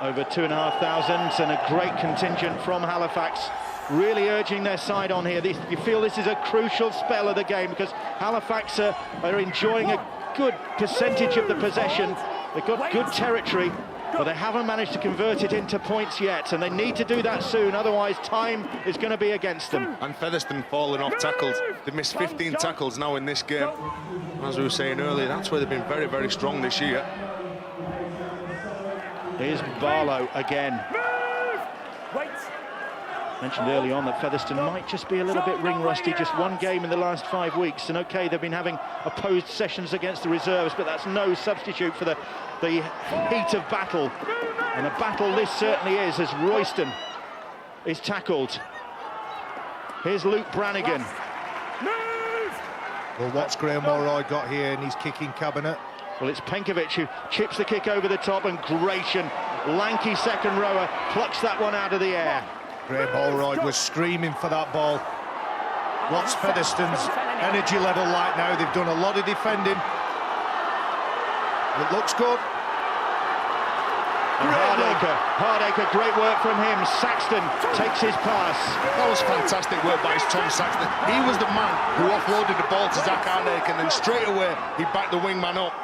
over 2,500, and a great contingent from Halifax, really urging their side on here. You feel this is a crucial spell of the game because Halifax are enjoying a good percentage of the possession. They've got good territory, but they haven't managed to convert it into points yet, and they need to do that soon, otherwise time is going to be against them. And Featherstone falling off tackles. They've missed 15 tackles now in this game. As we were saying earlier, that's where they've been very, very strong this year. Here's Barlow again. Mentioned early on that Featherstone might just be a little bit ring rusty, just one game in the last 5 weeks, and okay, they've been having opposed sessions against the reserves, but that's no substitute for the heat of battle, and a battle this certainly is, as Royston is tackled. Here's Luke Brannigan. Well, what's Graham Mulroy got here in his kicking cabinet? Well, it's Penkovic who chips the kick over the top, and Gratian, lanky second rower, plucks that one out of the air. Graham Holroyd was screaming for that ball. What's Featherstone's energy level like now? They've done a lot of defending. It looks good. And Hardacre, great work from him. Saxton takes his pass. That was fantastic work by Tom Saxton. He was the man who offloaded the ball to Zach Hardacre, and then straight away he backed the wingman up.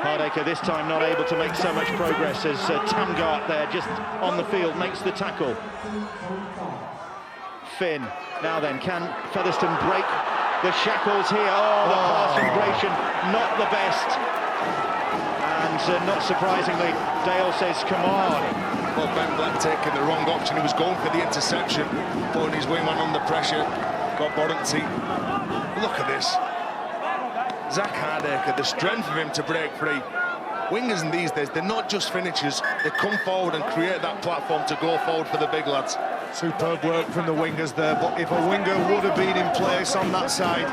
Hardacre this time not able to make so much progress as Tamgart there just on the field makes the tackle. Finn, now then, can Featherstone break the shackles here? Oh, the pass from Gratian, not the best. And not surprisingly, Dale says, come on. Well, Ben Black taking the wrong option. He was going for the interception, putting his wingman under pressure. Got Borenty. Look at this. Zach Hardacre, the strength of him to break free. Wingers in these days, they're not just finishers. They come forward and create that platform to go forward for the big lads. Superb work from the wingers there, but if a winger would have been in place on that side,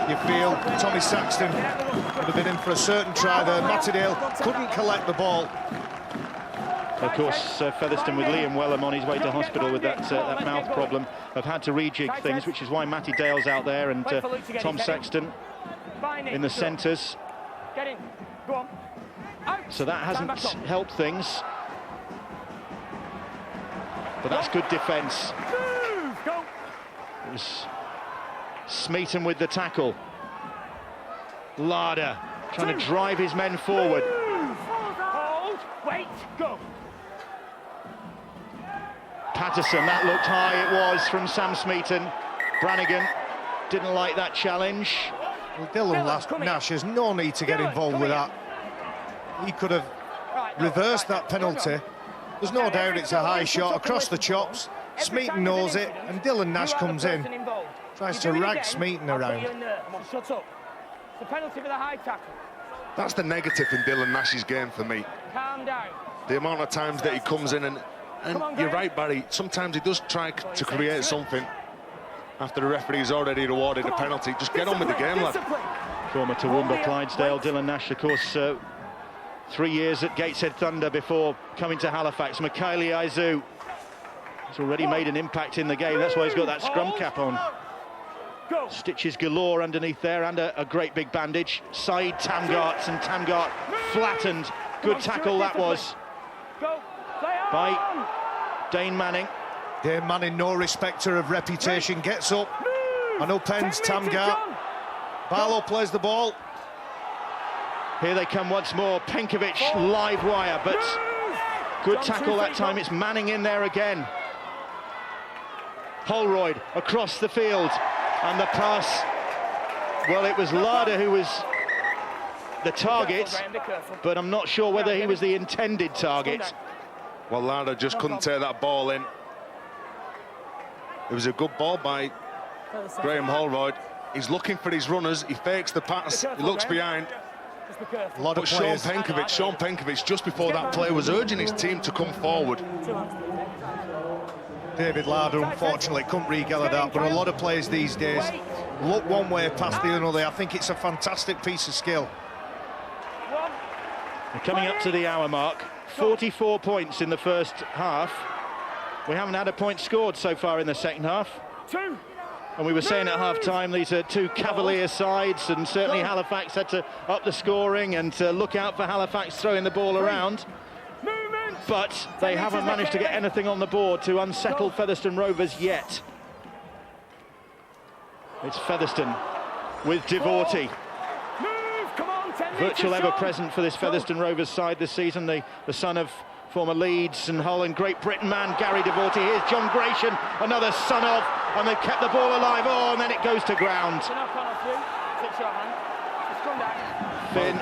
you feel Tommy Saxton would have been in for a certain try there. Matty Dale couldn't collect the ball. Of course, Featherstone with Liam Wellham on his way to hospital with that mouth problem have had to rejig things, which is why Matty Dale's out there and Tom Saxton in the centres. So that hasn't helped things. But that's good defence. It was Smeaton with the tackle. Larder trying to drive his men forward. Patterson, that looked high, it was from Sam Smeaton. Brannigan didn't like that challenge. Well, Dylan Nash has no need to get involved with that. He could have reversed that penalty. There's no doubt it's a high shot across the chops. Smeaton knows it, and Dylan Nash comes in, tries to rag Smeaton around. Shut up. It's a penalty for the high tackle. That's the negative in Dylan Nash's game for me. Calm down. The amount of times that he comes in, and you're right, Barry, sometimes he does try to create something after the referee's already awarded a penalty. Just get on with the game, lad. Former Toowoomba Clydesdale, Dylan Nash, of course, 3 years at Gateshead Thunder before coming to Halifax. Mikaeli Aizu has already made an impact in the game. That's why he's got that scrum cap on. Stitches galore underneath there, and a great big bandage. Side Tamgart, and Tamgart flattened. Good tackle that was by Dane Manning. Dane Manning, no respecter of reputation, gets up and upends Tamgart. Barlow plays the ball. Here they come once more. Penkovic, live wire, but good tackle that time. It's Manning in there again. Holroyd across the field, and the pass, well, it was Larder who was the target, but I'm not sure whether he was the intended target. Well, Larder just couldn't take that ball in. It was a good ball by Graham Holroyd. He's looking for his runners. He fakes the pass. He looks behind. But Sean Penkovic, just before that play, was urging his team to come forward. David Larder, unfortunately, couldn't regather that, but a lot of players these days look one way past the other. I think it's a fantastic piece of skill. We're coming up to the hour mark. 44 points in the first half. We haven't had a point scored so far in the second half. And we were saying at half-time, these are two cavalier sides, and certainly Halifax had to up the scoring and look out for Halifax throwing the ball around. But they haven't managed to get anything on the board to unsettle Featherstone Rovers yet. It's Featherstone with Devorty. Virtual ever-present for this Featherstone Rovers side this season, the son of former Leeds and Hull and Great Britain man Gary Devorty. Here's John Gratian, another son of, and they've kept the ball alive. Oh, and then it goes to ground. Finn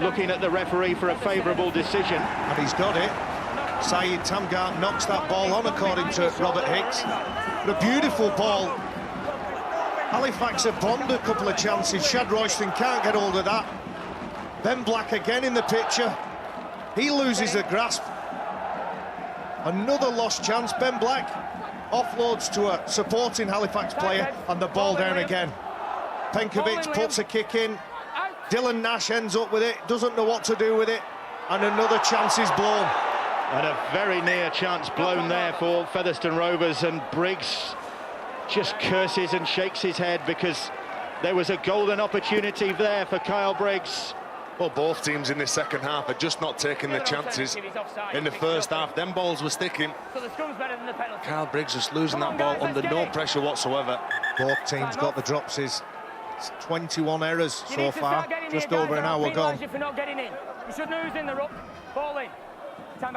looking at the referee for a favourable decision. And he's got it. Syed Tamgart knocks that ball on, according to Robert Hicks. But a beautiful ball. Halifax have bombed a couple of chances. Shad Royston can't get hold of that. Ben Black again in the picture. He loses the grasp. Another lost chance. Ben Black offloads to a supporting Halifax player, and the ball down again. Penkovic puts a kick in. Dylan Nash ends up with it, doesn't know what to do with it, and another chance is blown. And a very near chance blown there for Featherstone Rovers, and Briggs just curses and shakes his head because there was a golden opportunity there for Kyle Briggs. Well, both teams in the second half are just not taking the chances in the first half. Them balls were sticking. Kyle Briggs just losing that ball under no pressure whatsoever. Both teams got the dropsies. It's 21 errors so far, just over an hour gone.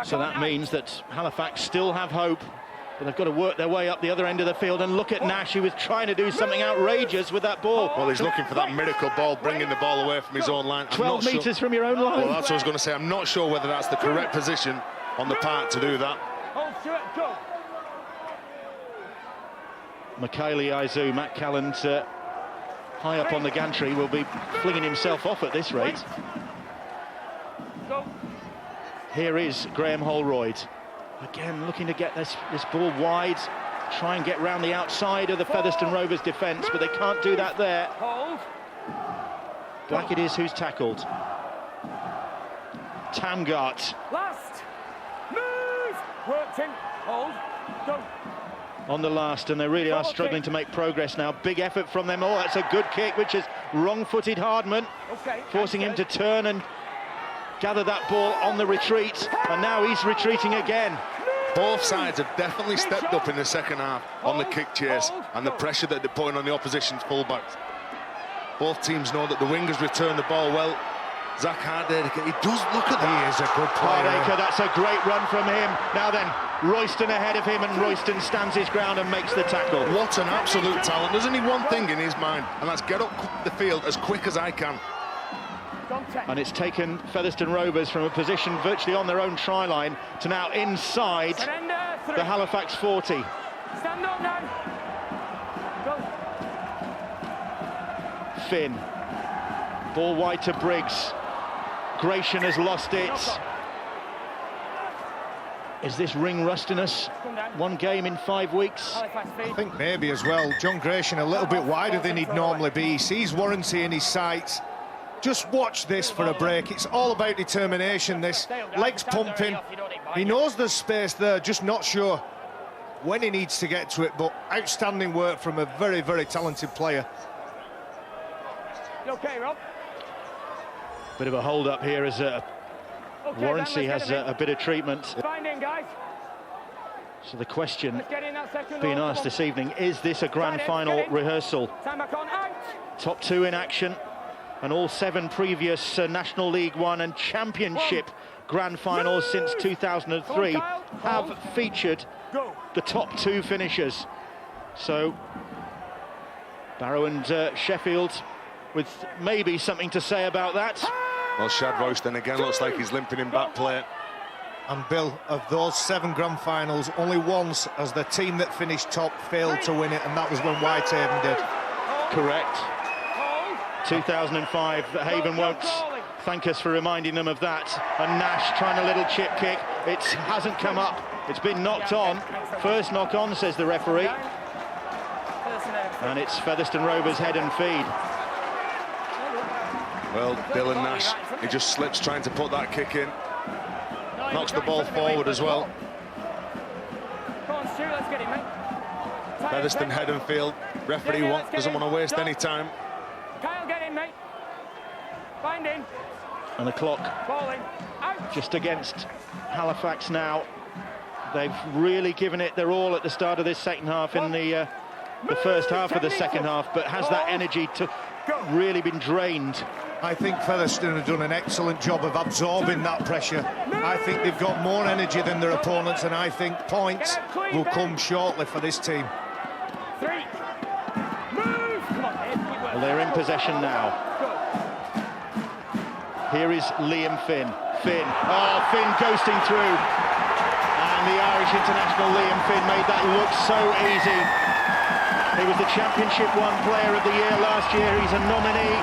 So that means that Halifax still have hope, but they've got to work their way up the other end of the field. And look at Nash, who was trying to do something outrageous with that ball. Well, he's looking for that miracle ball, bringing the ball away from his own line. 12 metres from your own line. Well, that's what I was going to say. I'm not sure whether that's the correct position on the part to do that. Mikaeli Aizu, Matt Calland, high up on the gantry, will be flinging himself off at this rate. Here is Graham Holroyd. Again, looking to get this ball wide, try and get round the outside of the Featherstone Rovers defence, but they can't do that there. Black it is who's tackled. Tamgart. Last. Move. Worked in. Hold. Go. On the last, and they really are struggling to make progress now. Big effort from them. Oh, that's a good kick, which is wrong-footed Hardman, forcing him to turn and gather that ball on the retreat, and now he's retreating again. Both sides have definitely stepped up in the second half on the kick chase and the pressure that they're putting on the opposition's fullbacks. Both teams know that the wingers return the ball well. Zach Hardacre, he does look at that. He is a good player. Hardacre, that's a great run from him. Now then, Royston ahead of him, and Royston stands his ground and makes the tackle. What an absolute talent. There's only one thing in his mind, and that's get up the field as quick as I can. And it's taken Featherstone Rovers from a position virtually on their own try line to now inside the Halifax 40. Stand up now. Go. Finn. Ball wide to Briggs. Gratian has lost it. Is this ring rustiness? One game in 5 weeks? I think maybe as well. John Gratian a little bit wider than he'd normally be. He sees Warranty in his sights. Just watch this for a break. It's all about determination, this. Legs pumping. He knows there's space there, just not sure when he needs to get to it, but outstanding work from a very, very talented player. You okay, Rob? Bit of a hold-up here as Warranty has a bit of treatment. Find in, guys. So the question being asked this evening, is this a grand final rehearsal? Time back on, out. Top two in action, and all 7 previous National League One and Championship grand finals since 2003 have featured the top 2 finishers. So Barrow and Sheffield with maybe something to say about that. Well, Shad Royston again looks like he's limping in back plate. And Bill, of those 7 grand finals, only once has the team that finished top failed to win it, and that was when Whitehaven did. Correct. 2005, Haven won't thank us for reminding them of that. And Nash trying a little chip kick. It hasn't come up. It's been knocked on. First knock on, says the referee. And it's Featherstone Rovers head and feed. Well, Dylan Nash, he just slips trying to put that kick in. Knocks the ball forward as well. Stu, let's get him, mate. Featherstone head and field. Referee doesn't want to waste any time. Kyle, get in, mate. Find in. And the clock Falling. Out. just against Halifax now. They've really given it their all at the start of this second half in the first half of the second half, but has that energy to really been drained? I think Featherstone have done an excellent job of absorbing that pressure. I think they've got more energy than their opponents, and I think points will come shortly for this team. Well, they're in possession now. Here is Liam Finn. Finn ghosting through. And the Irish international Liam Finn made that look so easy. He was the Championship 1 Player of the Year last year. He's a nominee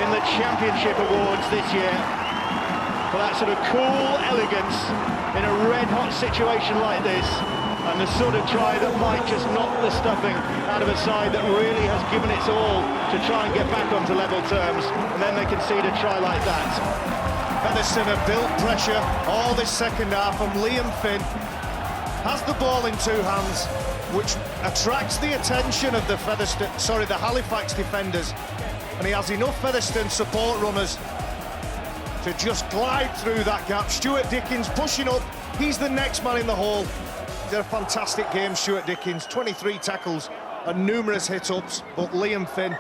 in the Championship Awards this year for that sort of cool elegance in a red-hot situation like this, and the sort of try that might just knock the stuffing out of a side that really has given its all to try and get back onto level terms, and then they concede a try like that. Featherstone have built pressure all this second half, and Liam Finn has the ball in two hands, which attracts the attention of the Halifax defenders, and he has enough Featherstone support runners to just glide through that gap. Stuart Dickens pushing up, he's the next man in the hole. He's had a fantastic game, Stuart Dickens, 23 tackles and numerous hit-ups, but Liam Finn,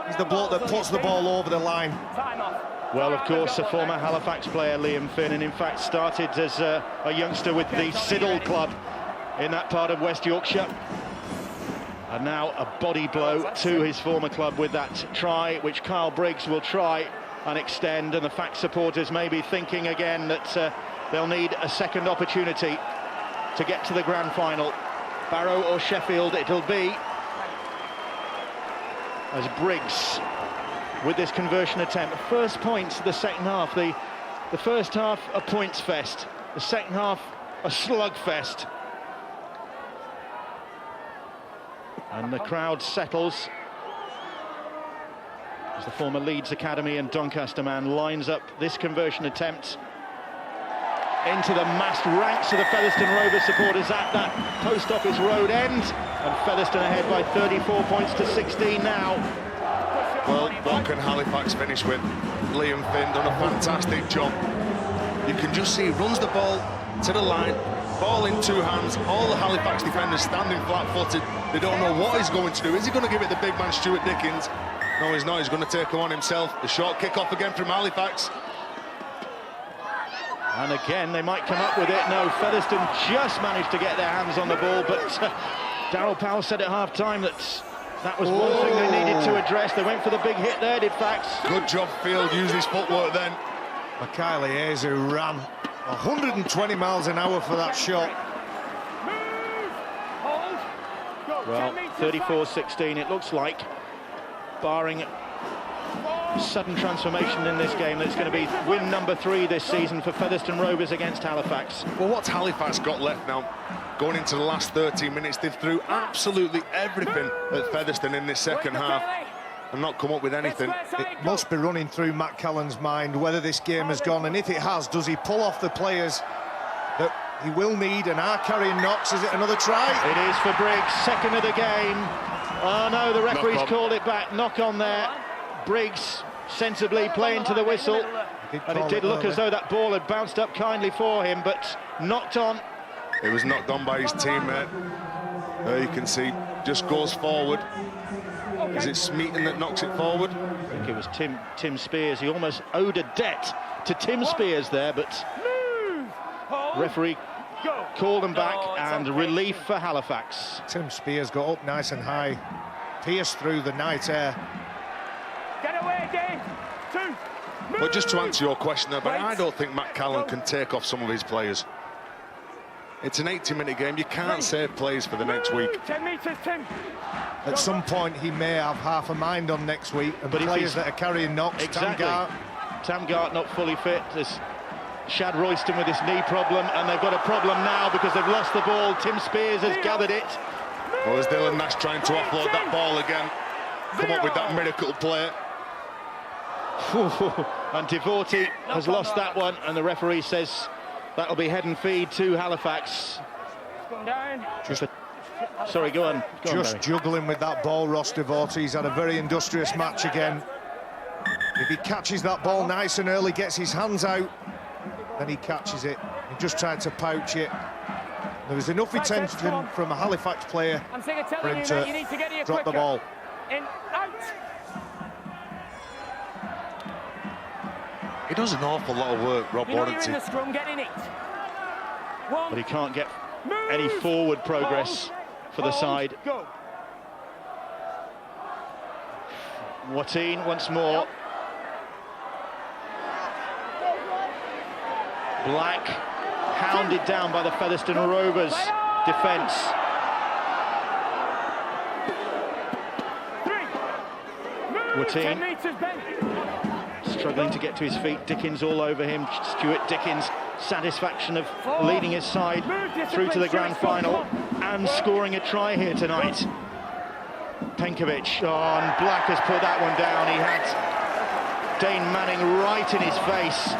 he's the bloke that puts the ball over the line. Well, of course, a former Halifax player, Liam Finn, and in fact started as a youngster with the Siddle Club in that part of West Yorkshire. And now a body blow to his former club with that try, which Kyle Briggs will try and extend, and the Fact supporters may be thinking again that they'll need a second opportunity to get to the grand final. Barrow or Sheffield it'll be, as Briggs with this conversion attempt. First points of the second half. The first half a points fest, the second half a slugfest. And the crowd settles as the former Leeds Academy and Doncaster man lines up this conversion attempt into the massed ranks of the Featherstone Rovers supporters at that Post Office Road end, and Featherstone ahead by 34 points to 16 now. Well, what can Halifax finish with? Liam Finn done a fantastic job. You can just see he runs the ball to the line, ball in two hands, all the Halifax defenders standing flat-footed. They don't know what he's going to do. Is he going to give it the big man Stuart Dickens? No, he's not. He's going to take him on himself. The short kick-off again from Halifax. And again, they might come up with it. No, Featherstone just managed to get their hands on the ball, but Darryl Powell said at half-time that was one thing they needed to address. They went for the big hit there, did Fax. Good job, Field, used his footwork then. Mikhail Ayres, who ran 120 miles an hour for that shot. Well, 34-16, it looks like, barring sudden transformation in this game, that's going to be win number 3 this season for Featherstone Rovers against Halifax. Well, what's Halifax got left now? Going into the last 13 minutes, they've threw absolutely everything at Featherstone in this second half and not come up with anything. It must be running through Matt Callan's mind whether this game has gone, and if it has, does he pull off the players that he will need and are carrying knocks? Is it another try? It is for Briggs, second of the game. Oh no, the referee's called it back. Knock on there. Briggs sensibly playing to the whistle, and it did look as though that ball had bounced up kindly for him, but knocked on. It was knocked on by his teammate. There you can see, just goes forward. Is it Smeaton that knocks it forward? I think it was Tim Spears. He almost owed a debt to Tim Spears there, but referee called him back, and relief for Halifax. Tim Spears got up nice and high, pierced through the night air. Get away, Dave. 2. But just to answer your question there, but I don't think Matt Callan can take off some of his players. It's an 80-minute game. You can't save players for the next week. 10 metres, Tim. At some point, he may have half a mind on next week, and players that are carrying knocks. Exactly. Tam Gart not fully fit. There's Shad Royston with his knee problem, and they've got a problem now because they've lost the ball. Tim Spears has gathered it. Well, there's Dylan Nash trying to offload that ball again. Come up with that miracle play. And Devorty has lost that one, and the referee says that'll be head and feed to Halifax. Sorry, go on. Just juggling with that ball, Ross Devote. He's had a very industrious match again. If he catches that ball nice and early, gets his hands out, then he catches it. He just tried to pouch it. There was enough attention from a Halifax player for him to drop the ball. He does an awful lot of work, Rob Warrington. But he can't get any forward progress for the side. Watine once more. Black hounded down by the Featherstone Rovers defence. Watine struggling to get to his feet. Dickens all over him. Stuart Dickens, satisfaction of leading his side through to the grand final and scoring a try here tonight. Penkovic, and Black has put that one down. He had Dane Manning right in his face.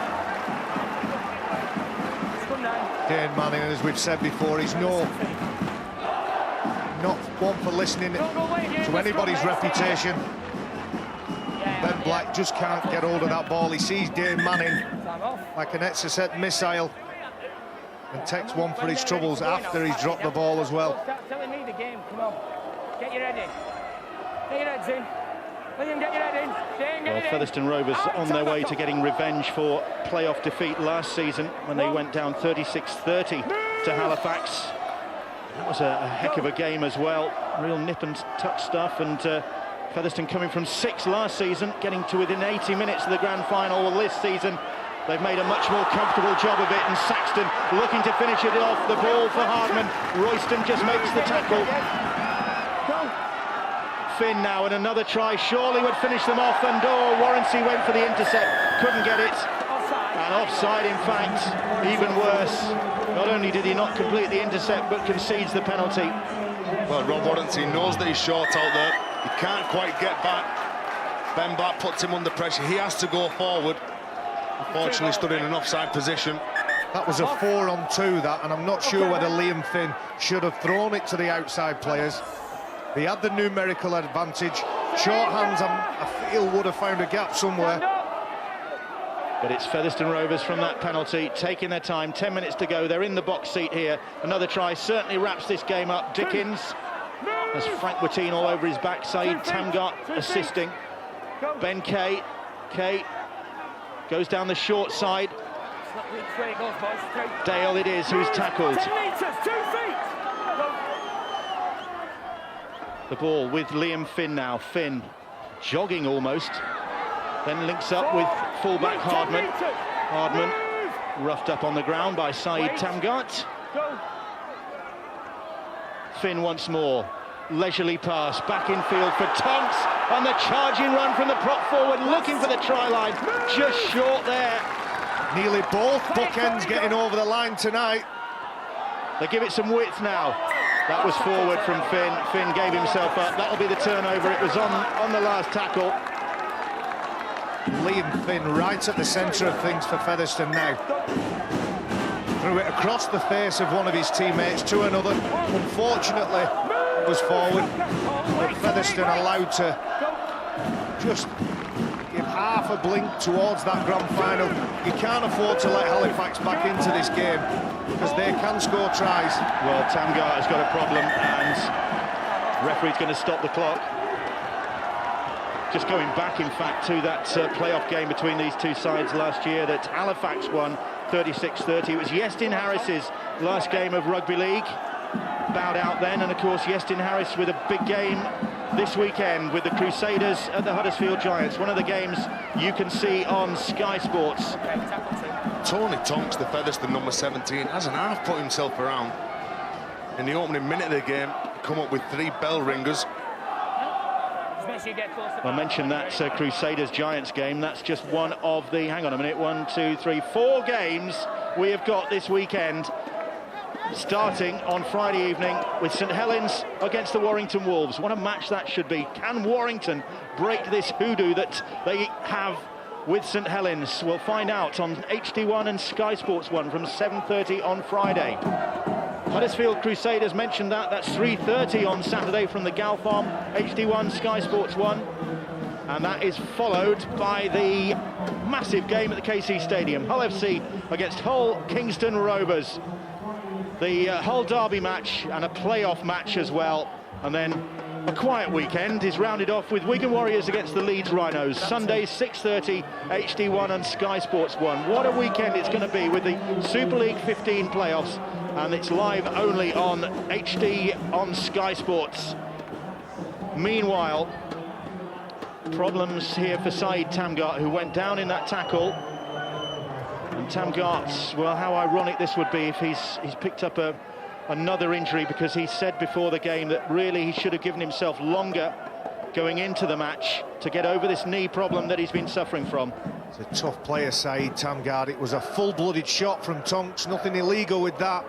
Dane Manning, as we've said before, he's not one for listening to anybody's reputation. Ben Black just can't get hold of that ball. He sees Dane Manning like an Exocet missile and takes one for his troubles after he's dropped the ball as well. Start telling me the game, come on. Get your head in. Get your heads in. William, get your head in. Dane, Well, Featherstone Rovers on their way to getting revenge for playoff defeat last season when they went down 36-30 to Halifax. That was a heck of a game as well. Real nip and tuck stuff, and Featherstone coming from 6 last season, getting to within 80 minutes of the grand final. Well, this season they've made a much more comfortable job of it, and Saxton looking to finish it off. The ball for Hardman. Royston just makes the tackle. Finn now, and another try surely would finish them off, and Warrancy went for the intercept, couldn't get it. And offside, in fact, even worse. Not only did he not complete the intercept, but concedes the penalty. Well, Rob Warranty knows that he's short out there. He can't quite get back. Ben Black puts him under pressure. He has to go forward. Unfortunately, stood in an offside position. That was a 4-on-2, that, and I'm not sure whether Liam Finn should have thrown it to the outside players. He had the numerical advantage. Short hands, I feel, would have found a gap somewhere. But it's Featherstone Rovers from that penalty, taking their time. 10 minutes to go. They're in the box seat here. Another try certainly wraps this game up. Dickens has Frank Watine all over his backside. Tamgart assisting. Ben Kay goes down the short side. Dale it is who's tackled. 10 metres, 2 feet. The ball with Liam Finn now. Finn jogging almost. Then links up with fullback Hardman. Hardman roughed up on the ground by Saeed Tamgart. Finn once more. Leisurely pass back in field for Tonks, and the charging run from the prop forward, looking for the try line. Just short there. Nearly both bookends getting over the line tonight. They give it some width now. That was forward from Finn. Finn gave himself up. That'll be the turnover. It was on the last tackle. Liam Finn right at the centre of things for Featherstone now. Threw it across the face of one of his teammates to another. Unfortunately, it was forward. But Featherstone allowed to just give half a blink towards that grand final. You can't afford to let Halifax back into this game because they can score tries. Well, Tamgart has got a problem, and referee's going to stop the clock. Just going back, in fact, to that playoff game between these two sides last year that Halifax won 36-30. It was Iestyn Harris's last game of rugby league. Bowed out then, and of course Iestyn Harris with a big game this weekend with the Crusaders at the Huddersfield Giants. One of the games you can see on Sky Sports. Tony Tonks, the Featherstone number 17, hasn't half put himself around. In the opening minute of the game, come up with 3 bell ringers. I mentioned that Crusaders Giants game. That's just one of the, hang on a minute, 1, 2, 3, 4 games we have got this weekend, starting on Friday evening with St Helens against the Warrington Wolves. What a match that should be. Can Warrington break this hoodoo that they have with St Helens? We'll find out on HD1 and Sky Sports 1 from 7:30 on Friday. Huddersfield Crusaders mentioned that. That's 3:30 on Saturday from the Galfarm, HD1, Sky Sports 1. And that is followed by the massive game at the KC Stadium. Hull FC against Hull Kingston Rovers. The Hull Derby match and a playoff match as well. And then a quiet weekend is rounded off with Wigan Warriors against the Leeds Rhinos. Sunday, 6:30, HD1 and Sky Sports 1. What a weekend it's going to be with the Super League 15 playoffs. And it's live only on HD on Sky Sports. Meanwhile, problems here for Saeed Tamgart, who went down in that tackle. And Tamgart, well, how ironic this would be if he's picked up another injury, because he said before the game that really he should have given himself longer going into the match to get over this knee problem that he's been suffering from. He's a tough player, Saeed Tamgart. It was a full-blooded shot from Tonks, nothing illegal with that.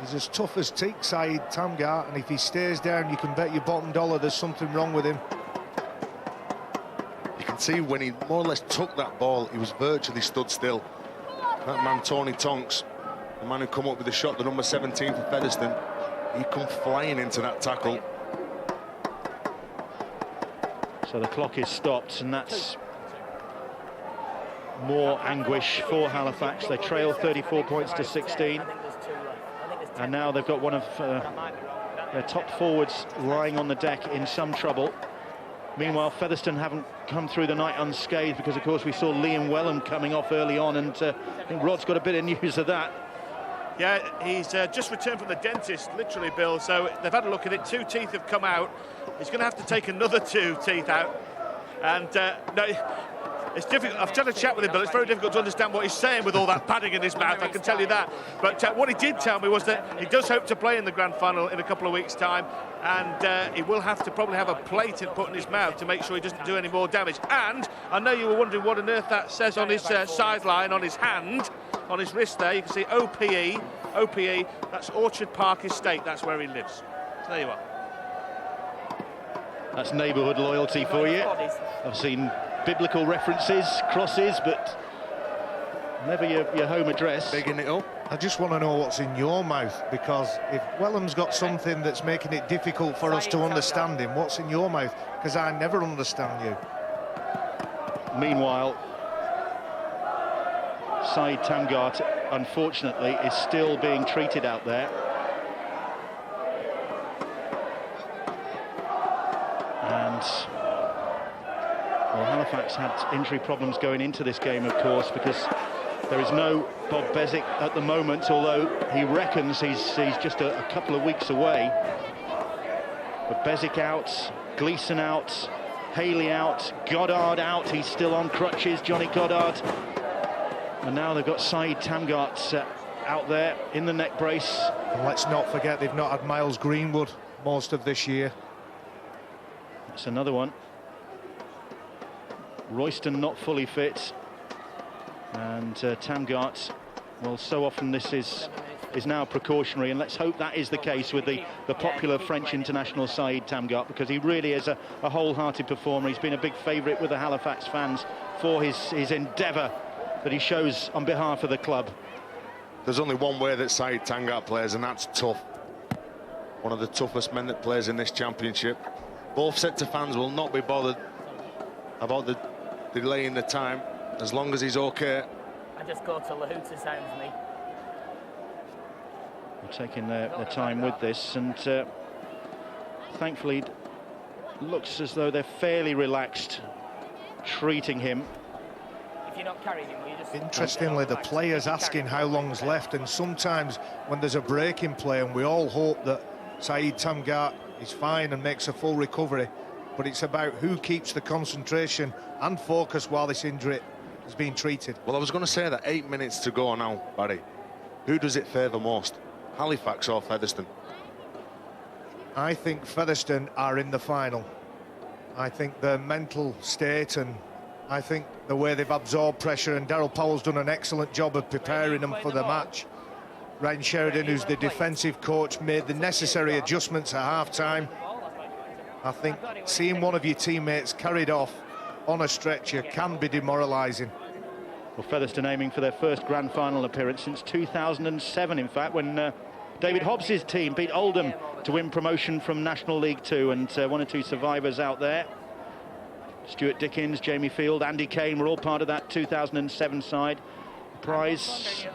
He's as tough as teak, Saeed Tamgart, and if he stays down, you can bet your bottom dollar there's something wrong with him. You can see when he more or less took that ball, he was virtually stood still. That man, Tony Tonks, the man who come up with the shot, the number 17 for Featherstone, he come flying into that tackle. So the clock is stopped, and that's more anguish for Halifax. They trail 34 points to 16. And now they've got one of their top forwards lying on the deck in some trouble. Meanwhile, Featherstone haven't come through the night unscathed, because, of course, we saw Liam Wellham coming off early on, and I think Rod's got a bit of news of that. Yeah, he's just returned from the dentist, literally, Bill, so they've had a look at it. 2 teeth have come out. He's going to have to take another 2 teeth out. And, no, it's difficult. I've tried to chat with him, Bill. It's very difficult to understand what he's saying with all that padding in his mouth, I can tell you that. But what he did tell me was that he does hope to play in the grand final in a couple of weeks' time, and he will have to probably have a plate put in his mouth to make sure he doesn't do any more damage. And I know you were wondering what on earth that says on his sideline, on his hand, on his wrist there. You can see OPE, that's Orchard Park Estate, that's where he lives. So there you are. That's neighbourhood loyalty for you. I've seen biblical references, crosses, but never your home address. Bigging it up. I just want to know what's in your mouth, because if Wellham's got something that's making it difficult for us to understand him, what's in your mouth? Because I never understand you. Meanwhile, Saeed Tamgart, unfortunately, is still being treated out there. And well, Halifax had injury problems going into this game, of course, because there is no Bob Bezic at the moment, although he reckons he's just a couple of weeks away. But Bezic out, Gleeson out, Haley out, Goddard out, he's still on crutches, Johnny Goddard. And now they've got Saeed Tamgart out there in the neck brace. And let's not forget they've not had Miles Greenwood most of this year. That's another one. Royston not fully fit, and Tamgart, well, so often this is now precautionary, and let's hope that is the case with the popular French international Saeed Tamgart, because he really is a wholehearted performer. He's been a big favourite with the Halifax fans for his endeavour that he shows on behalf of the club. There's only one way that Saeed Tamgart plays, and that's tough. One of the toughest men that plays in this championship. Both sets of fans will not be bothered about the delay in the time, as long as he's okay. I just go to Lahooter, sounds me. They're taking their time with this, and thankfully it looks as though they're fairly relaxed treating him. If you're not carrying him, will you just... Interestingly, the players asking how long's left, and sometimes when there's a break in play, and we all hope that Saeed Tamgart is fine and makes a full recovery, but it's about who keeps the concentration and focus while this injury is being treated. Well, I was going to say that 8 minutes to go now, Barry. Who does it favour most, Halifax or Featherstone? I think Featherstone are in the final. I think their mental state, and I think the way they've absorbed pressure, and Daryl Powell's done an excellent job of preparing them for the match. Ryan Sheridan, who's the defensive coach, made the necessary adjustments at half-time. I think seeing one of your teammates carried off on a stretcher can be demoralising. Well, Featherstone aiming for their first grand final appearance since 2007, in fact, when David Hobbs' team beat Oldham to win promotion from National League 2, and 1 or 2 survivors out there. Stuart Dickens, Jamie Field, Andy Kane were all part of that 2007 side. The prize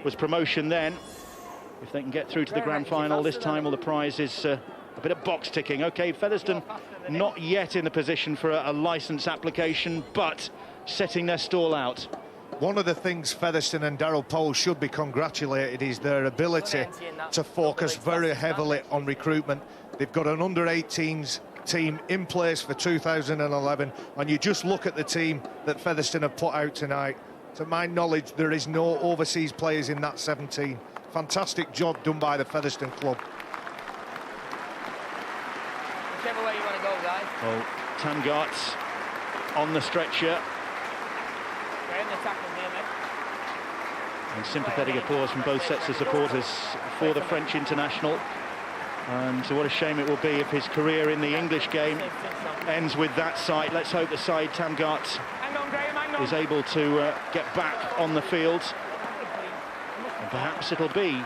was promotion then. If they can get through to the grand final this time, well, the prize is a bit of box ticking. OK, Featherstone not yet in the position for a licence application, but setting their stall out. One of the things Featherstone and Daryl Powell should be congratulated is their ability to focus very heavily on recruitment. They've got an under-18s team in place for 2011, and you just look at the team that Featherstone have put out tonight. To my knowledge, there is no overseas players in that 17. Fantastic job done by the Featherstone club. Whichever way you want to go, guys. Well, Tangart on the stretcher. And sympathetic applause from both sets of supporters for the French international. And so what a shame it will be if his career in the English game ends with that side. Let's hope the side Tangart is able to get back on the field. And perhaps it'll be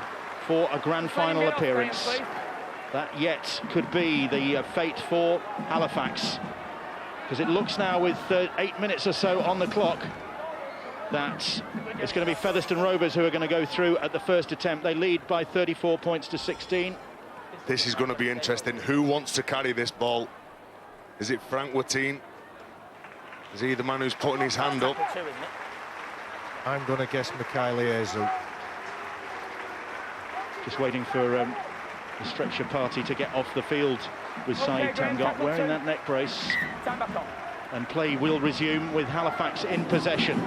for a grand final appearance. That yet could be the fate for Halifax. Because it looks now with 8 minutes or so on the clock that it's going to be Featherstone Rovers who are going to go through at the first attempt. They lead by 34 points to 16. This is going to be interesting. Who wants to carry this ball? Is it Frank Watine? Is he the man who's putting his hand up? I'm going to guess Mikhail Ezu. Just waiting for the stretcher party to get off the field with Saeed Tangart wearing that neck brace. And play will resume with Halifax in possession.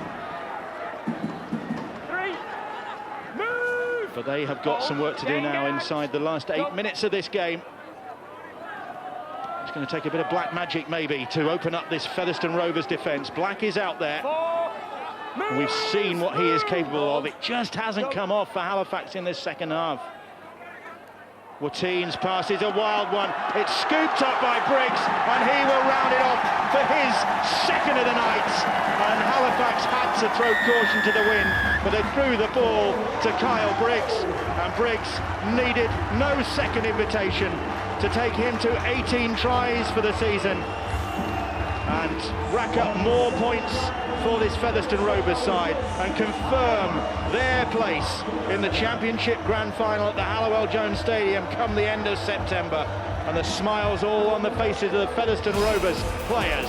But they have got some work to do now inside the last 8 minutes of this game. It's going to take a bit of black magic maybe to open up this Featherstone Rovers defence. Black is out there. And we've seen what he is capable of. It just hasn't come off for Halifax in this second half. Watine's pass is a wild one. It's scooped up by Briggs, and he will round it off for his second of the night. And Halifax had to throw caution to the wind, but they threw the ball to Kyle Briggs, and Briggs needed no second invitation to take him to 18 tries for the season and rack up more points for this Featherstone Rovers side and confirm their place in the Championship Grand Final at the Hallowell Jones Stadium come the end of September. And the smiles all on the faces of the Featherstone Rovers players.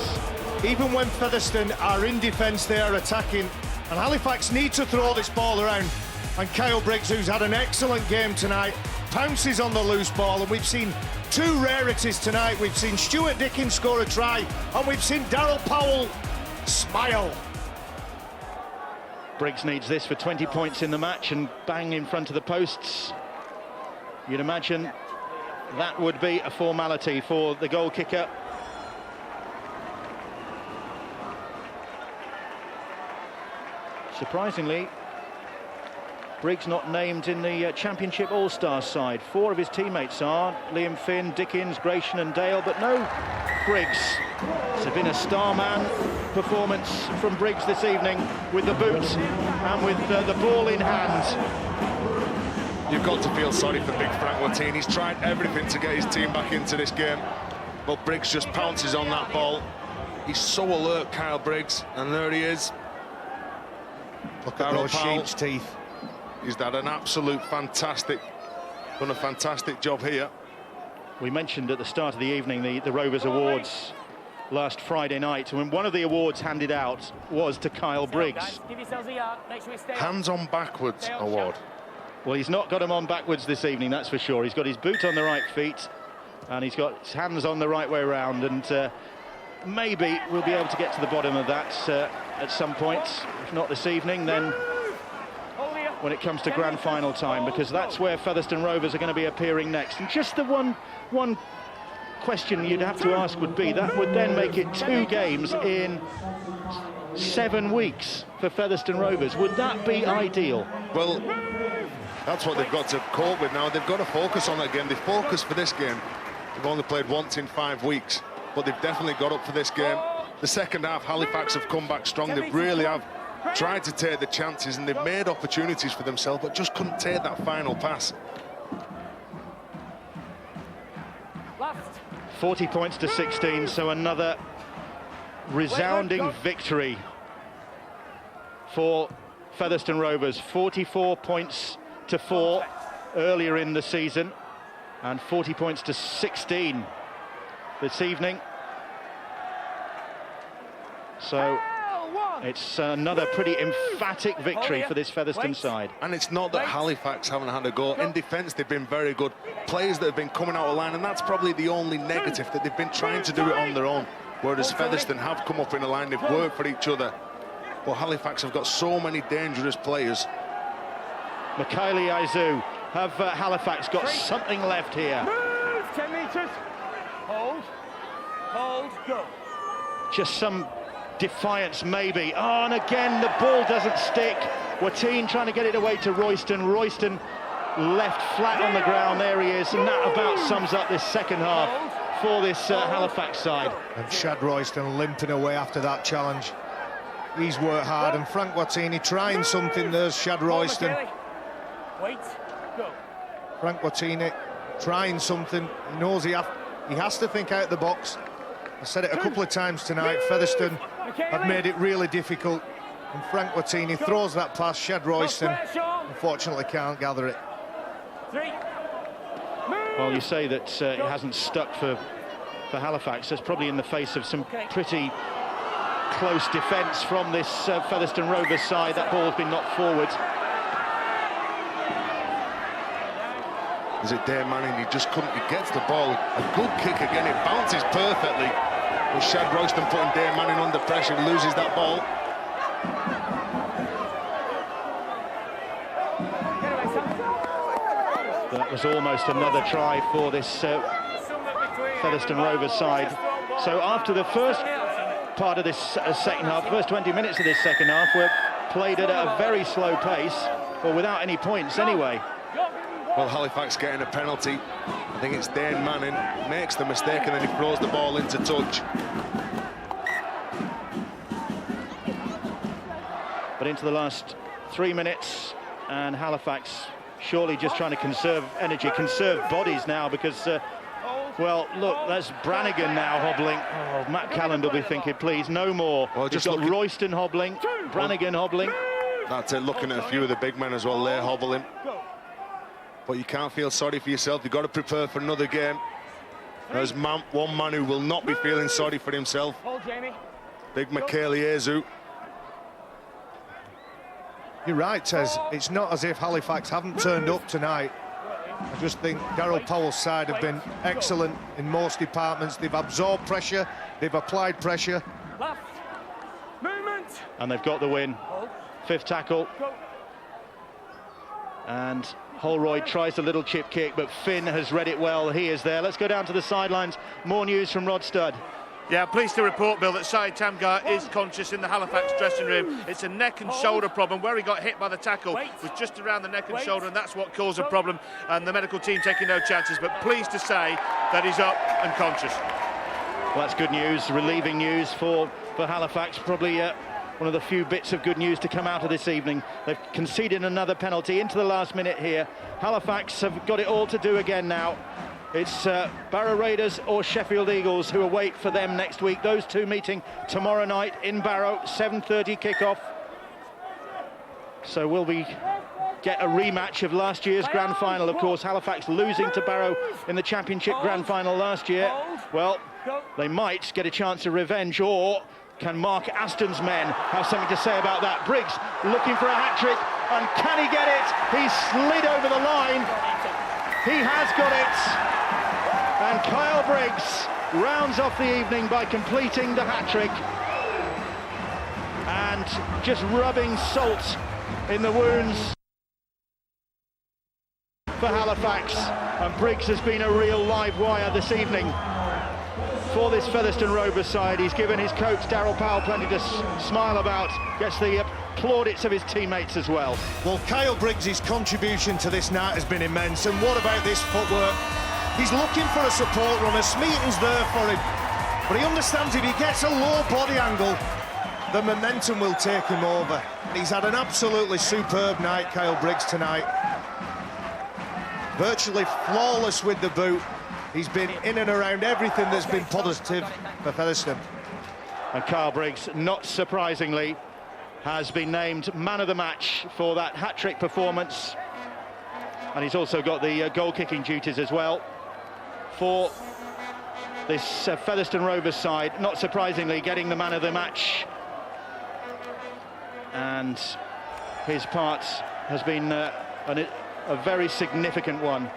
Even when Featherstone are in defence, they are attacking, and Halifax need to throw this ball around. And Kyle Briggs, who's had an excellent game tonight, pounces on the loose ball, and we've seen two rarities tonight. We've seen Stuart Dickens score a try, and we've seen Daryl Powell smile. Briggs needs this for 20 points in the match and bang in front of the posts. You'd imagine that would be a formality for the goal kicker. Surprisingly, Briggs not named in the Championship All-Star side. 4 of his teammates are Liam Finn, Dickens, Gratian and Dale, but no Briggs. It's been a starman performance from Briggs this evening with the boot and with the ball in hand. You've got to feel sorry for big Frank Watine. He's tried everything to get his team back into this game, but Briggs just pounces on that ball. He's so alert, Kyle Briggs, and there he is. Look at those sheep's teeth. He's done an absolute fantastic job here. We mentioned at the start of the evening the Rovers Awards last Friday night, when one of the awards handed out was to Kyle Briggs. Hands on backwards award. Well, he's not got him on backwards this evening, that's for sure. He's got his boot on the right feet and he's got his hands on the right way around, and maybe we'll be able to get to the bottom of that at some point. If not this evening, then when it comes to grand final time, because that's where Featherstone Rovers are going to be appearing next. And just the one question you'd have to ask would be, that would then make it 2 games in 7 weeks for Featherstone Rovers. Would that be ideal? Well, that's what they've got to cope with now. They've got to focus on it again. They focus for this game. They've only played once in 5 weeks, but they've definitely got up for this game. The second half, Halifax have come back strong. They really have tried to take the chances, and they've made opportunities for themselves, but just couldn't take that final pass. 40 points to 16, so another resounding victory for Featherstone Rovers. 44 points to 4 earlier in the season, and 40 points to 16 this evening. So it's another pretty emphatic victory for this Featherstone side. And it's not that Halifax haven't had a go. In defence, they've been very good. Players that have been coming out of line, and that's probably the only negative, that they've been trying to do it on their own. Whereas Featherstone have come up in a line, they've worked for each other. But Halifax have got so many dangerous players. Mikaeli Aizu, have Halifax got something left here? Move, 10 metres. Hold, go. Just some defiance, maybe. Oh, and again, the ball doesn't stick. Watine trying to get it away to Royston. Royston left flat on the ground. There he is, and that about sums up this second half for this Halifax side. And Shad Royston limping away after that challenge. He's worked hard, and Frank Watini trying something. There's Shad Royston. Wait, go. Frank Watini trying something. He knows he has to think out the box. I said it a couple of times tonight. Featherstone have made it really difficult, and Frank Watini throws that past Shad Royston. Unfortunately, can't gather it. Well, you say that it hasn't stuck for Halifax. That's probably in the face of some pretty close defence from this Featherstone Rovers side. That ball's been knocked forward. Is it Dave Manning? He just couldn't. He gets the ball. A good kick again. It bounces perfectly. But Shad Royston putting Dave Manning under pressure, loses that ball. That was almost another try for this Featherstone Rovers side. So after the first part of this second half, first 20 minutes of this second half were played at a very slow pace, or without any points anyway. Well, Halifax getting a penalty. I think it's Dane Manning makes the mistake, and then he throws the ball into touch. But into the last 3 minutes, and Halifax surely just trying to conserve energy, conserve bodies now, because well, look, that's Brannigan now hobbling. Oh, Matt Calland will be thinking, please, no more. Well, just got Royston hobbling, Brannigan hobbling. That's it, looking at a few of the big men as well, they're hobbling. But you can't feel sorry for yourself. You've got to prepare for another game. There's one man who will not be feeling sorry for himself. Big Mikaeli Aizu. You're right, Tez. It's not as if Halifax haven't turned up tonight. I just think Daryl Powell's side have been excellent in most departments. They've absorbed pressure, they've applied pressure. Left. Movement. And they've got the win. Fifth tackle. And Holroyd tries a little chip kick, but Finn has read it well. He is there. Let's go down to the sidelines. More news from Rod Studd. Yeah, pleased to report, Bill, that Syed Tamgar is conscious in the Halifax dressing room. It's a neck and shoulder problem. Where he got hit by the tackle was just around the neck and shoulder, and that's what caused a problem. And the medical team taking no chances, but pleased to say that he's up and conscious. Well, that's good news, relieving news for Halifax. Probably one of the few bits of good news to come out of this evening. They've conceded another penalty into the last minute here. Halifax have got it all to do again now. It's Barrow Raiders or Sheffield Eagles who await for them next week. Those two meeting tomorrow night in Barrow, 7:30 kickoff. So will we get a rematch of last year's grand final? Of course, Halifax losing to Barrow in the Championship grand final last year. Well, they might get a chance of revenge, or can Mark Aston's men have something to say about that? Briggs looking for a hat-trick, and can he get it? He slid over the line. He has got it. And Kyle Briggs rounds off the evening by completing the hat-trick and just rubbing salt in the wounds for Halifax. And Briggs has been a real live wire this evening for this Featherstone Rovers side. He's given his coach Daryl Powell plenty to smile about, gets the plaudits of his teammates as well. Well, Kyle Briggs' contribution to this night has been immense, and what about this footwork? He's looking for a support runner. Smeaton's there for him, but he understands if he gets a low body angle, the momentum will take him over. He's had an absolutely superb night, Kyle Briggs, tonight. Virtually flawless with the boot. He's been in and around everything that's been positive for Featherstone. And Kyle Briggs, not surprisingly, has been named man of the match for that hat-trick performance. And he's also got the goal-kicking duties as well for this Featherstone Rovers side. Not surprisingly, getting the man of the match. And his part has been a very significant one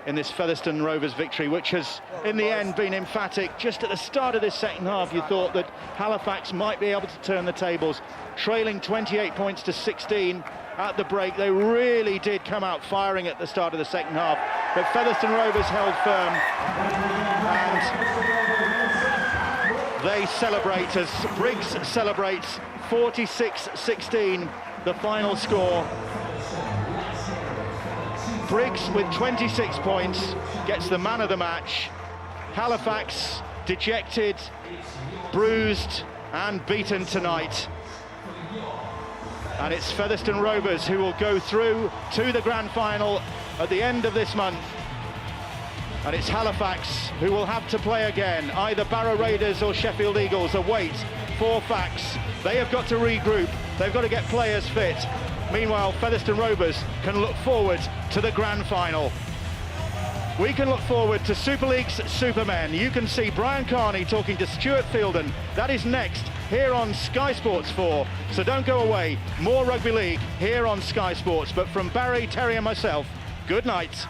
in this Featherstone Rovers victory, which has, in the end, been emphatic. Just at the start of this second half, you thought that Halifax might be able to turn the tables. Trailing 28 points to 16 at the break, they really did come out firing at the start of the second half. But Featherstone Rovers held firm, and they celebrate as Briggs celebrates 46-16, the final score. Briggs with 26 points gets the man of the match. Halifax dejected, bruised and beaten tonight. And it's Featherstone Rovers who will go through to the grand final at the end of this month. And it's Halifax who will have to play again. Either Barrow Raiders or Sheffield Eagles await 4 facts. They have got to regroup. They've got to get players fit. Meanwhile, Featherstone Rovers can look forward to the grand final. We can look forward to Super League's Supermen. You can see Brian Carney talking to Stuart Fielden. That is next here on Sky Sports 4. So don't go away. More rugby league here on Sky Sports. But from Barry, Terry and myself, good night.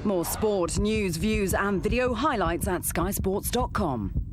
More sport, news, views and video highlights at skysports.com.